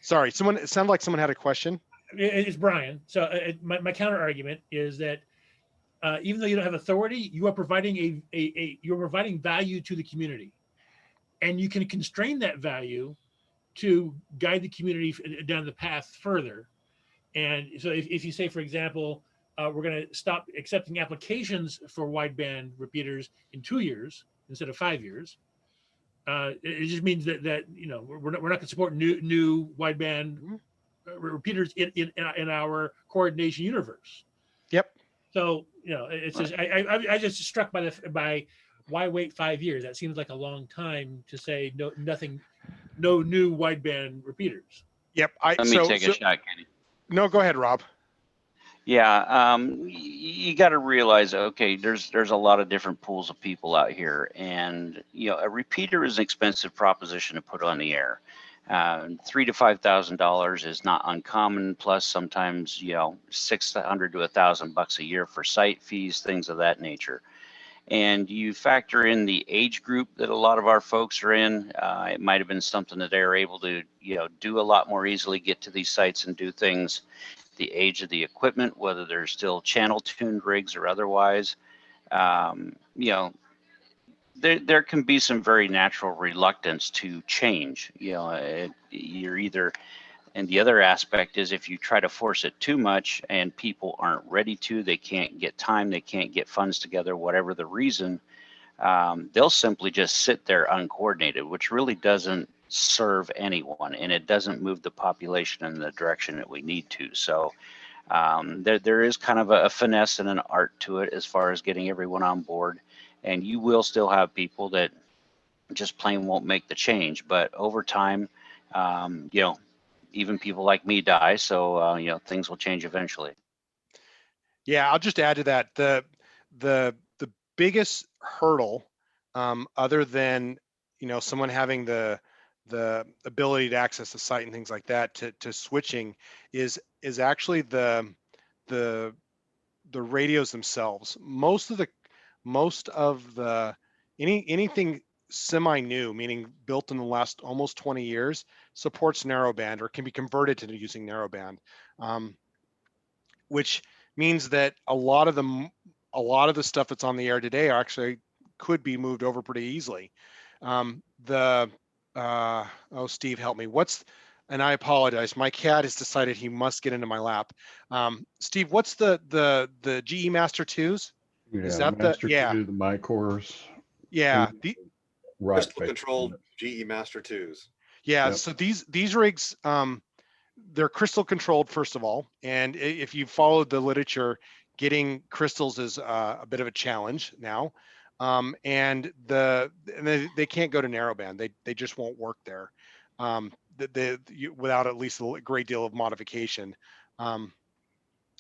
Sorry, it sounded like someone had a question. It's Brian. So my counter argument is that even though you don't have authority, you are providing you're providing value to the community, and you can constrain that value to guide the community down the path further. And so if you say, for example, we're going to stop accepting applications for wideband repeaters in 2 years instead of 5 years. It just means that we're not going to support new wideband repeaters in our coordination universe. Yep. So it's just I just struck by why wait 5 years? That seems like a long time to say no new wideband repeaters. Yep. Let me take a shot, Kenny. No, go ahead, Rob. Yeah, you got to realize, okay, there's a lot of different pools of people out here, and a repeater is an expensive proposition to put on the air. $3,000 to $5,000 is not uncommon. Plus, sometimes $600 to $1,000 a year for site fees, things of that nature. And you factor in the age group that a lot of our folks are in. It might have been something that they're able to do a lot more easily, get to these sites and do things. The age of the equipment, whether they're still channel tuned rigs or otherwise, there can be some very natural reluctance to change. You're either, and the other aspect is if you try to force it too much and people aren't ready to, they can't get time, they can't get funds together, whatever the reason, they'll simply just sit there uncoordinated, which really doesn't serve anyone, and it doesn't move the population in the direction that we need to. So there is kind of a finesse and an art to it as far as getting everyone on board, and you will still have people that just plain won't make the change. But over time, even people like me die, so things will change eventually. Yeah, I'll just add to that, the biggest hurdle, other than someone having the ability to access the site and things like that to switching is actually the radios themselves. Most of the anything semi-new, meaning built in the last almost 20 years, supports narrowband or can be converted to using narrowband, which means that a lot of the stuff that's on the air today actually could be moved over pretty easily. Steve, help me. And I apologize, my cat has decided he must get into my lap. Steve, what's the GE Master 2s? Yeah, Is that Master 2, the MyCores. Yeah. Crystal controlled GE Master 2s. Yeah, Yep. so these rigs, they're crystal controlled, first of all. And if you followed the literature, getting crystals is a bit of a challenge now. And they can't go to narrowband. They just won't work there without at least a great deal of modification.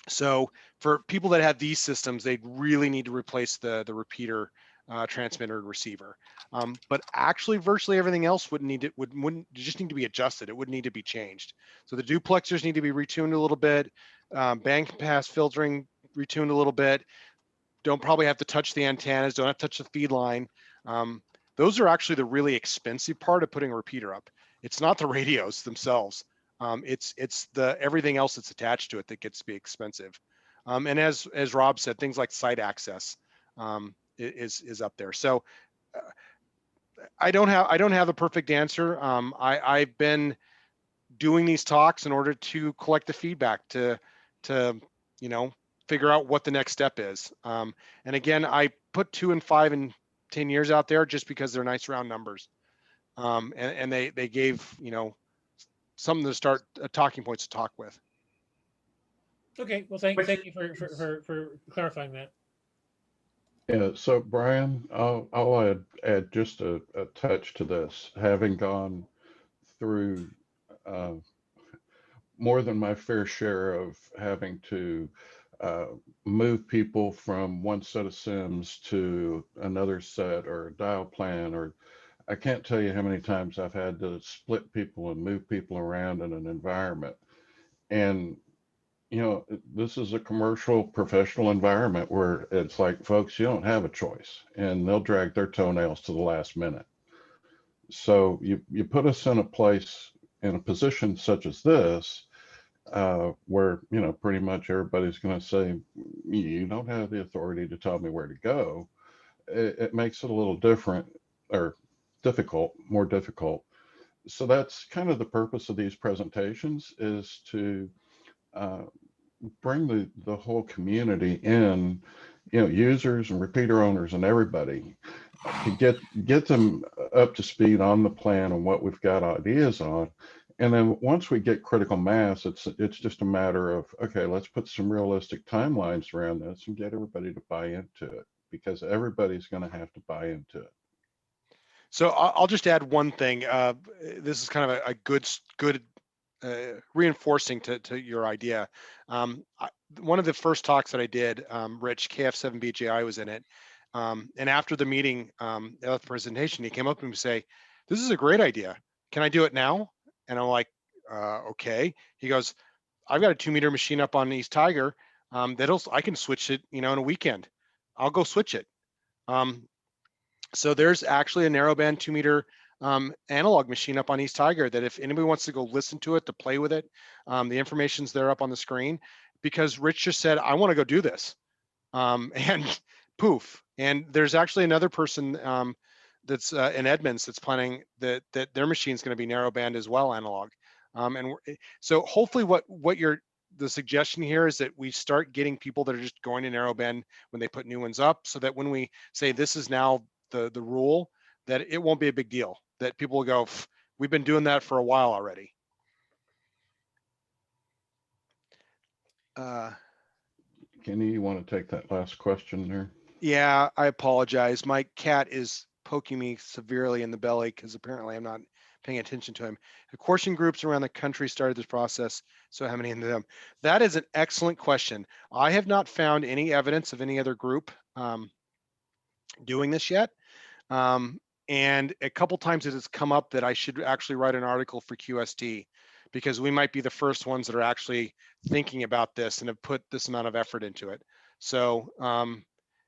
So for people that have these systems, they really need to replace the repeater transmitter and receiver. But actually virtually everything else wouldn't just need to be adjusted. It wouldn't need to be changed. So the duplexers need to be retuned a little bit. Band pass filtering retuned a little bit. Don't probably have to touch the antennas. Don't have to touch the feed line. Those are actually the really expensive part of putting a repeater up. It's not the radios themselves. It's the everything else that's attached to it that gets to be expensive. And as Rob said, things like site access is up there. So I don't have a perfect answer. I've been doing these talks in order to collect the feedback to figure out what the next step is. And again, I put 2 and 5 and 10 years out there just because they're nice round numbers. And they gave something to start talking points to talk with. Okay, well, thank you for clarifying that. Yeah, so Brian, I'll add just a touch to this. Having gone through more than my fair share of having to move people from one set of SIMs to another set or a dial plan, or I can't tell you how many times I've had to split people and move people around in an environment. And this is a commercial professional environment where it's like, folks, you don't have a choice, and they'll drag their toenails to the last minute. So you put us in a position such as this, where pretty much everybody's going to say, you don't have the authority to tell me where to go. It makes it a little different, or more difficult. So that's kind of the purpose of these presentations, is to bring the whole community in, users and repeater owners and everybody, to get them up to speed on the plan and what we've got ideas on. And then once we get critical mass, it's just a matter of, okay, let's put some realistic timelines around this and get everybody to buy into it, because everybody's going to have to buy into it. So I'll just add one thing. This is kind of a good reinforcing to your idea. One of the first talks that I did, Rich, KF7BJI was in it. And after the meeting, the presentation, he came up and say, "This is a great idea. Can I do it now?" And I'm like, okay. He goes, "I've got a 2-meter machine up on East Tiger. I can switch it, in a weekend. I'll go switch it." So there's actually a narrowband 2-meter analog machine up on East Tiger that if anybody wants to go listen to it, to play with it, the information's there up on the screen, because Rich just said, "I want to go do this." And poof. And there's actually another person that's in Edmonds that's planning that their machine's going to be narrowband as well, analog. So hopefully the suggestion here is that we start getting people that are just going to narrowband when they put new ones up, so that when we say this is now the rule, that it won't be a big deal, that people will go, "We've been doing that for a while already." Kenny, you want to take that last question there? Yeah, I apologize. My cat is poking me severely in the belly because apparently I'm not paying attention to him. The coursing groups around the country started this process. So how many of them? That is an excellent question. I have not found any evidence of any other group doing this yet. And a couple times it has come up that I should actually write an article for QST, because we might be the first ones that are actually thinking about this and have put this amount of effort into it. So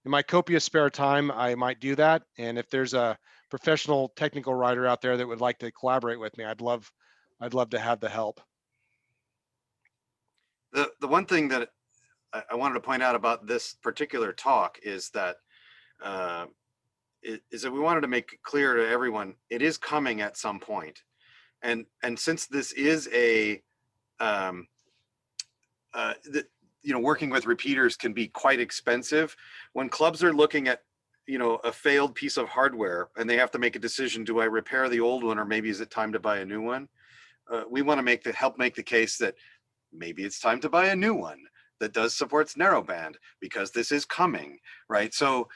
in my copious spare time, I might do that. And if there's a professional technical writer out there that would like to collaborate with me, I'd love to have the help. The one thing that I wanted to point out about this particular talk is that we wanted to make it clear to everyone, it is coming at some point. And since this is working with repeaters can be quite expensive, when clubs are looking at, a failed piece of hardware and they have to make a decision, do I repair the old one, or maybe is it time to buy a new one? We want to help make the case that maybe it's time to buy a new one that supports narrowband, because this is coming, right? So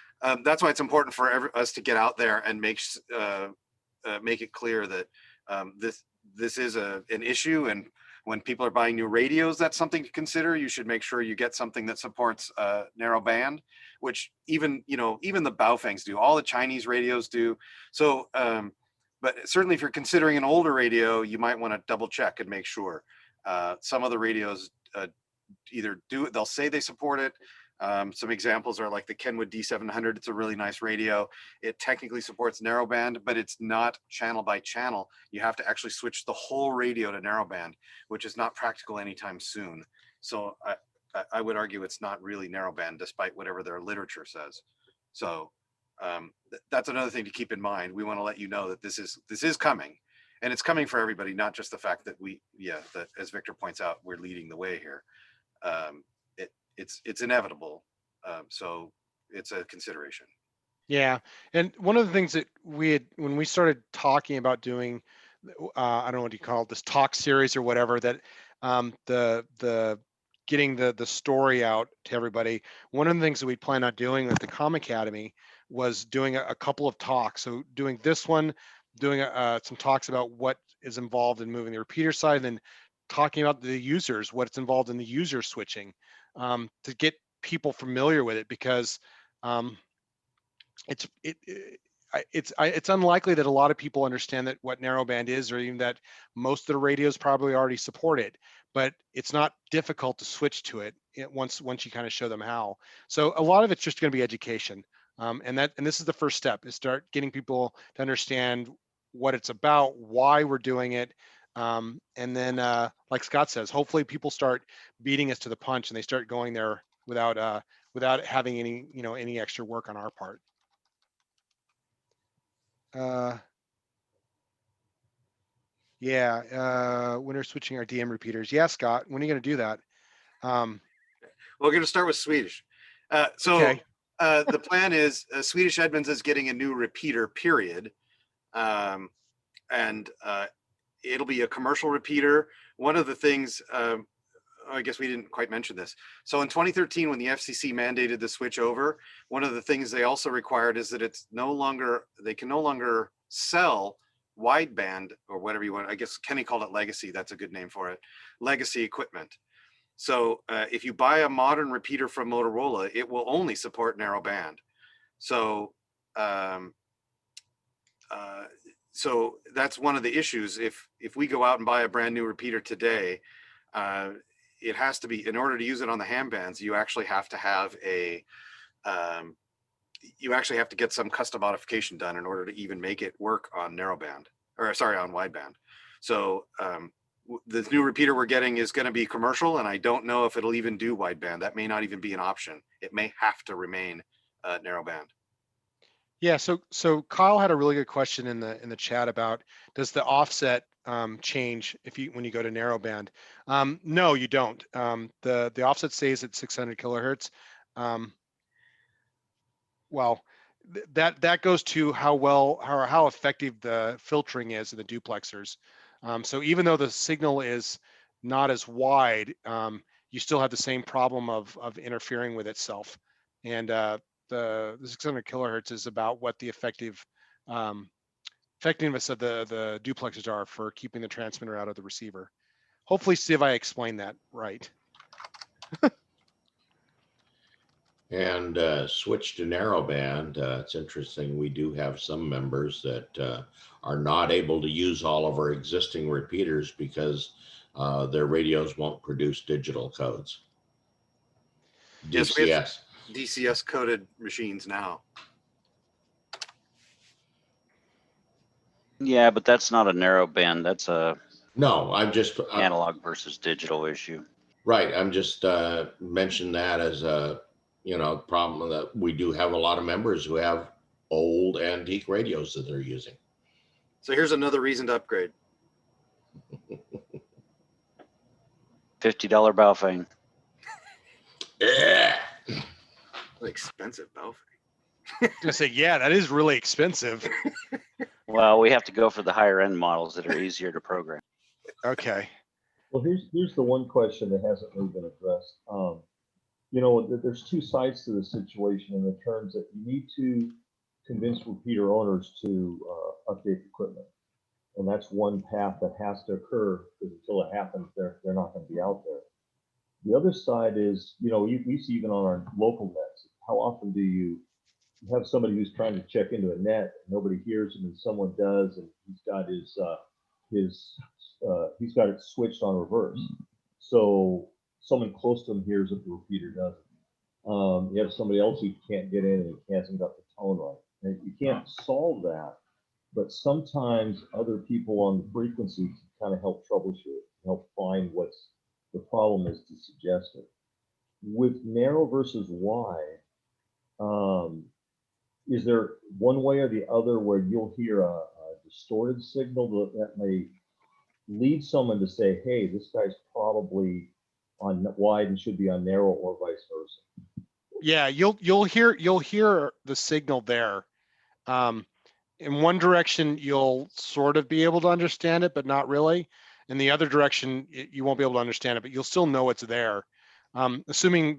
that's why it's important for us to get out there and make it clear that this is an issue, and When people are buying new radios, that's something to consider. You should make sure you get something that supports narrowband, which even the Baofangs do. All the Chinese radios do. So, but certainly if you're considering an older radio, you might want to double check and make sure. Some of the radios either do it, they'll say they support it. Some examples are like the Kenwood D700. It's a really nice radio. It technically supports narrowband, but it's not channel by channel. You have to actually switch the whole radio to narrowband, which is not practical anytime soon. So I would argue it's not really narrowband, despite whatever their literature says. So that's another thing to keep in mind. We want to let you know that this is coming, and it's coming for everybody, not just the fact that that as Victor points out, we're leading the way here. It's inevitable. So it's a consideration. Yeah. And one of the things that when we started talking about doing, I don't know what you call it, this talk series or whatever, that the getting the story out to everybody. One of the things that we plan on doing at the Com Academy was doing a couple of talks. So doing this one, doing some talks about what is involved in moving the repeater side, and then talking about the users, what's involved in the user switching, to get people familiar with it, because it's unlikely that a lot of people understand that what narrowband is, or even that most of the radios probably already support it. But it's not difficult to switch to it once you kind of show them how. So a lot of it's just going to be education, and this is the first step, is start getting people to understand what it's about, why we're doing it. And then, like Scott says, hopefully people start beating us to the punch and they start going there without having any extra work on our part. When are switching our DM repeaters? Yeah, Scott, when are you going to do that? We're going to start with Swedish. Okay. The plan is Swedish Edmunds is getting a new repeater, period. And it'll be a commercial repeater. One of the things, I guess we didn't quite mention this. So in 2013, when the FCC mandated the switch over, one of the things they also required is that they can no longer sell wideband, or whatever you want. I guess Kenny called it legacy. That's a good name for it. Legacy equipment. So if you buy a modern repeater from Motorola, it will only support narrowband. So so that's one of the issues. If we go out and buy a brand new repeater today, it has to be, in order to use it on the ham bands, you actually have to have get some custom modification done in order to even make it work on narrowband, or sorry, on wideband. So the new repeater we're getting is going to be commercial, and I don't know if it'll even do wideband. That may not even be an option. It may have to remain narrowband. Yeah, so Kyle had a really good question in the chat about, does the offset change when you go to narrowband? No, you don't. The offset stays at 600 kilohertz. Well, that goes to how effective the filtering is in the duplexers. So even though the signal is not as wide, you still have the same problem of interfering with itself. And the 600 kilohertz is about what the effectiveness of the duplexers are for keeping the transmitter out of the receiver. Hopefully, Steve, I explained that right. And switch to narrowband. It's interesting. We do have some members that are not able to use all of our existing repeaters because their radios won't produce digital codes. Yes, we have DCS. DCS coded machines now. Yeah, but that's not a narrowband. That's a No, I'm just analog versus digital issue. right. I'm just mentioning that as a problem that we do have a lot of members who have old antique radios that they're using. So here's another reason to upgrade. $50 Baofeng. Yeah. Expensive Baofeng. I was gonna say, yeah, that is really expensive. Well, we have to go for the higher end models that are easier to program. Okay. Well, here's the one question that hasn't really been addressed. There's two sides to the situation in the terms that you need to convince repeater owners to update equipment. And that's one path that has to occur, because until it happens, they're not going to be out there. The other side is, we see even on our local nets, how often do you have somebody who's trying to check into a net, nobody hears him, and someone does, and he's got he's got it switched on reverse. So someone close to him hears it, the repeater doesn't. You have somebody else who can't get in and he hasn't got the tone right. And you can't solve that, but sometimes other people on the frequency can kind of help troubleshoot, help find what's the problem is to suggest it. With narrow versus wide, is there one way or the other where you'll hear a distorted signal that may lead someone to say, hey, this guy's probably on wide and should be on narrow, or vice versa? Yeah, you'll hear the signal there. In one direction, you'll sort of be able to understand it, but not really. In the other direction, you won't be able to understand it, but you'll still know it's there. Assuming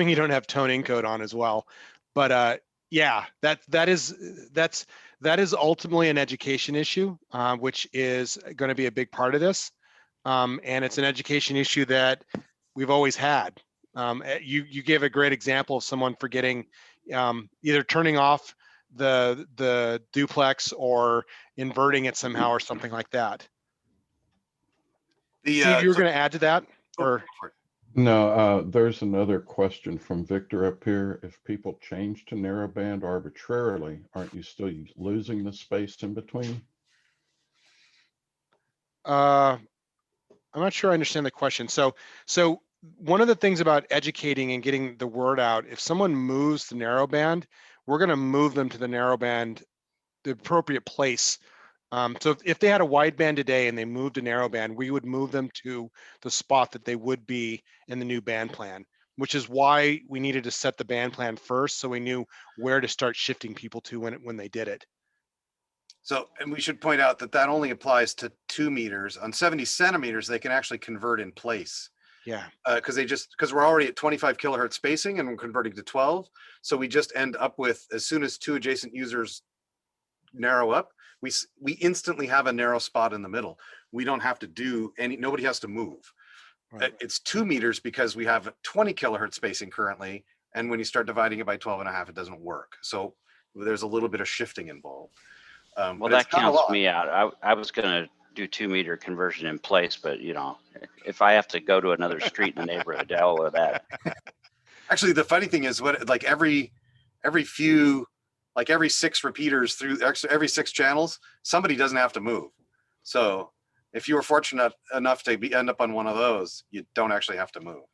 you don't have tone encode on as well. But yeah, that is ultimately an education issue, which is going to be a big part of this. And it's an education issue that we've always had. You gave a great example of someone forgetting either turning off the duplex or inverting it somehow or something like that. Steve, you were going to add to that? Or No, there's another question from Victor up here. If people change to narrowband arbitrarily, aren't you still losing the space in between? I'm not sure I understand the question. So one of the things about educating and getting the word out, if someone moves to narrowband, we're going to move them to the narrowband, the appropriate place. So if they had a wideband today and they moved to narrowband, we would move them to the spot that they would be in the new band plan, which is why we needed to set the band plan first, so we knew where to start shifting people to when they did it. So, and we should point out that only applies to 2 meters. On 70 centimeters, they can actually convert in place. Yeah. Because we're already at 25 kilohertz spacing and we're converting to 12. So we just end up with, as soon as 2 adjacent users narrow up, we instantly have a narrow spot in the middle. We don't have to do nobody has to move. Right. It's 2 meters because we have 20 kilohertz spacing currently. And when you start dividing it by 12.5, it doesn't work. So there's a little bit of shifting involved. Well, that counts me out. I was going to do 2 meter conversion in place, but if I have to go to another street in the neighborhood, hell with that. Actually, the funny thing is, every 6 repeaters through every 6 channels, somebody doesn't have to move. So if you were fortunate enough to end up on one of those, you don't actually have to move.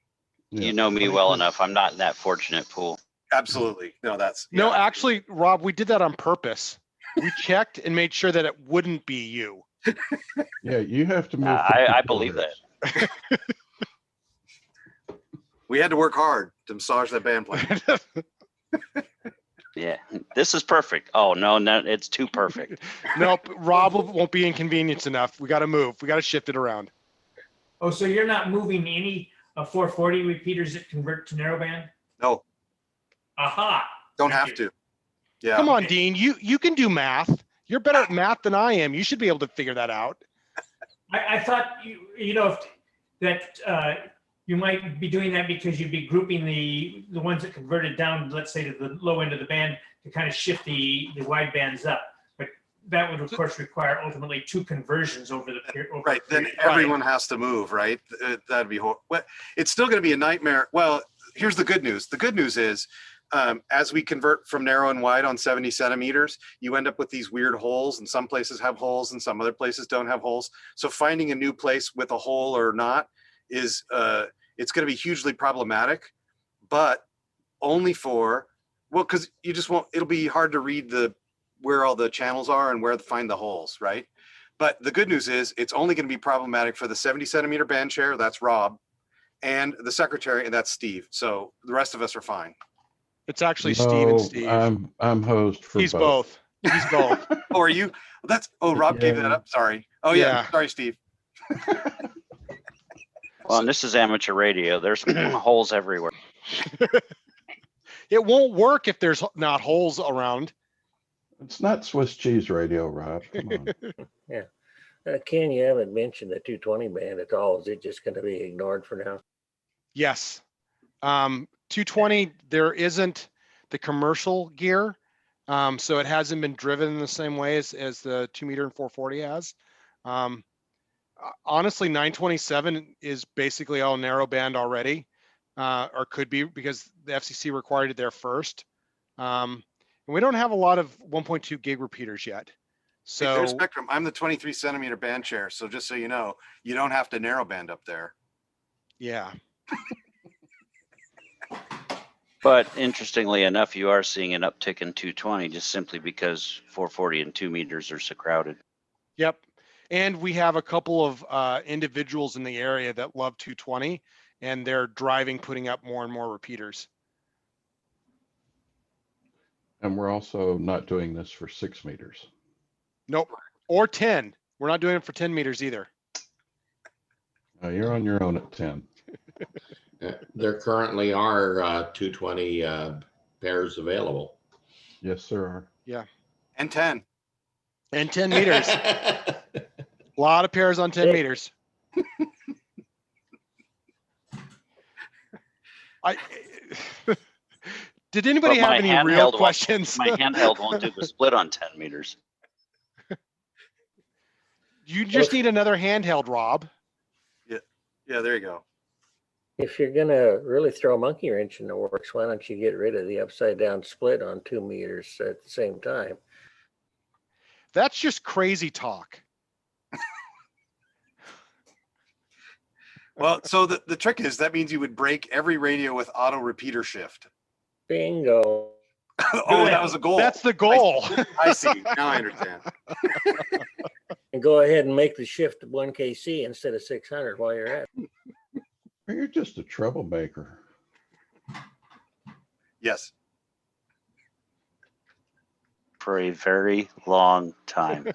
Yeah. You know me well enough. I'm not in that fortunate pool. Absolutely. No, no, actually, Rob, we did that on purpose. We checked and made sure that it wouldn't be you. Yeah, you have to move. I believe that. We had to work hard to massage that band plan. Yeah, this is perfect. Oh, no, it's too perfect. Nope, Rob won't be inconvenienced enough. We got to move. We got to shift it around. Oh, so you're not moving any 440 repeaters that convert to narrowband? No. Aha. Don't have to. Yeah. Come on, Dean. You can do math. You're better at math than I am. You should be able to figure that out. I thought that you might be doing that because you'd be grouping the ones that converted down, let's say, to the low end of the band to kind of shift the wide bands up. But that would, of course, require ultimately 2 conversions over the period. Right. Then everyone has to move, right? That'd be horrible. Well, it's still going to be a nightmare. Well, here's the good news. The good news is, as we convert from narrow and wide on 70 centimeters, you end up with these weird holes, and some places have holes and some other places don't have holes. So finding a new place with a hole or not is it's going to be hugely problematic, but only because you just won't, it'll be hard to read where all the channels are and where to find the holes, right? But the good news is it's only going to be problematic for the 70 centimeter band chair, that's Rob, and the secretary, and that's Steve. So the rest of us are fine. It's actually Steve and Steve. I'm host for He's both. He's both. Oh, are you? Rob gave that up. Sorry. Oh yeah. Sorry, Steve. Well, and this is amateur radio. There's holes everywhere. It won't work if there's not holes around. It's not Swiss cheese radio, Rob. Come on. Ken, you haven't mentioned the 220 band at all. Is it just going to be ignored for now? Yes. 220, there isn't the commercial gear. So it hasn't been driven in the same way as the 2 meter and 440 has. Honestly, 927 is basically all narrowband already, or could be, because the FCC required it there first. And we don't have a lot of 1.2 gig repeaters yet. Hey, there's So Spectrum. I'm the 23 centimeter band chair. So just so you know, you don't have to narrowband up there. yeah, But interestingly enough, you are seeing an uptick in 220 just simply because 440 and 2 meters are so crowded. yep. And we have a couple of individuals in the area that love 220, and they're driving, putting up more and more repeaters. And we're also not doing this for 6 meters. Nope. Or 10. We're not doing it for 10 meters either. You're on your own at 10. There currently are 220 pairs available. Yes, there are. And 10. And 10 meters. A lot of pairs on 10 meters. Did anybody But my have any real handheld questions? My handheld won't do the split on 10 meters. You just need another handheld, Rob. Yeah, there you go. If you're going to really throw a monkey wrench in the works, why don't you get rid of the upside down split on 2 meters at the same time? That's just crazy talk. Well, so the trick is that means you would break every radio with auto repeater shift. Bingo. Oh, that was a goal. That's the goal. I see. Now I understand. And go ahead and make the shift to 1 KC instead of 600 while you're at it. You're just a troublemaker. Yes. For a very long time.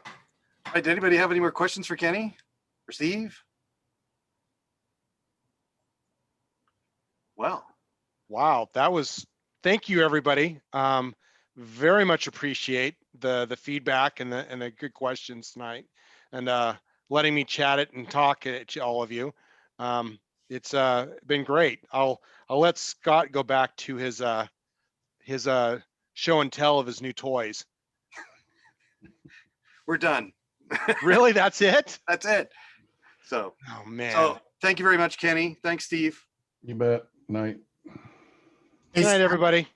All right, did anybody have any more questions for Kenny or Steve? Well, Wow, thank you, everybody. Very much appreciate the feedback and the good questions tonight, and letting me chat it and talk to all of you. It's been great. I'll let Scott go back to his show and tell of his new toys. we're done. Really, that's it? That's it. So, Oh man. so thank you very much, Kenny. Thanks, Steve. You bet. Night. Good night, everybody.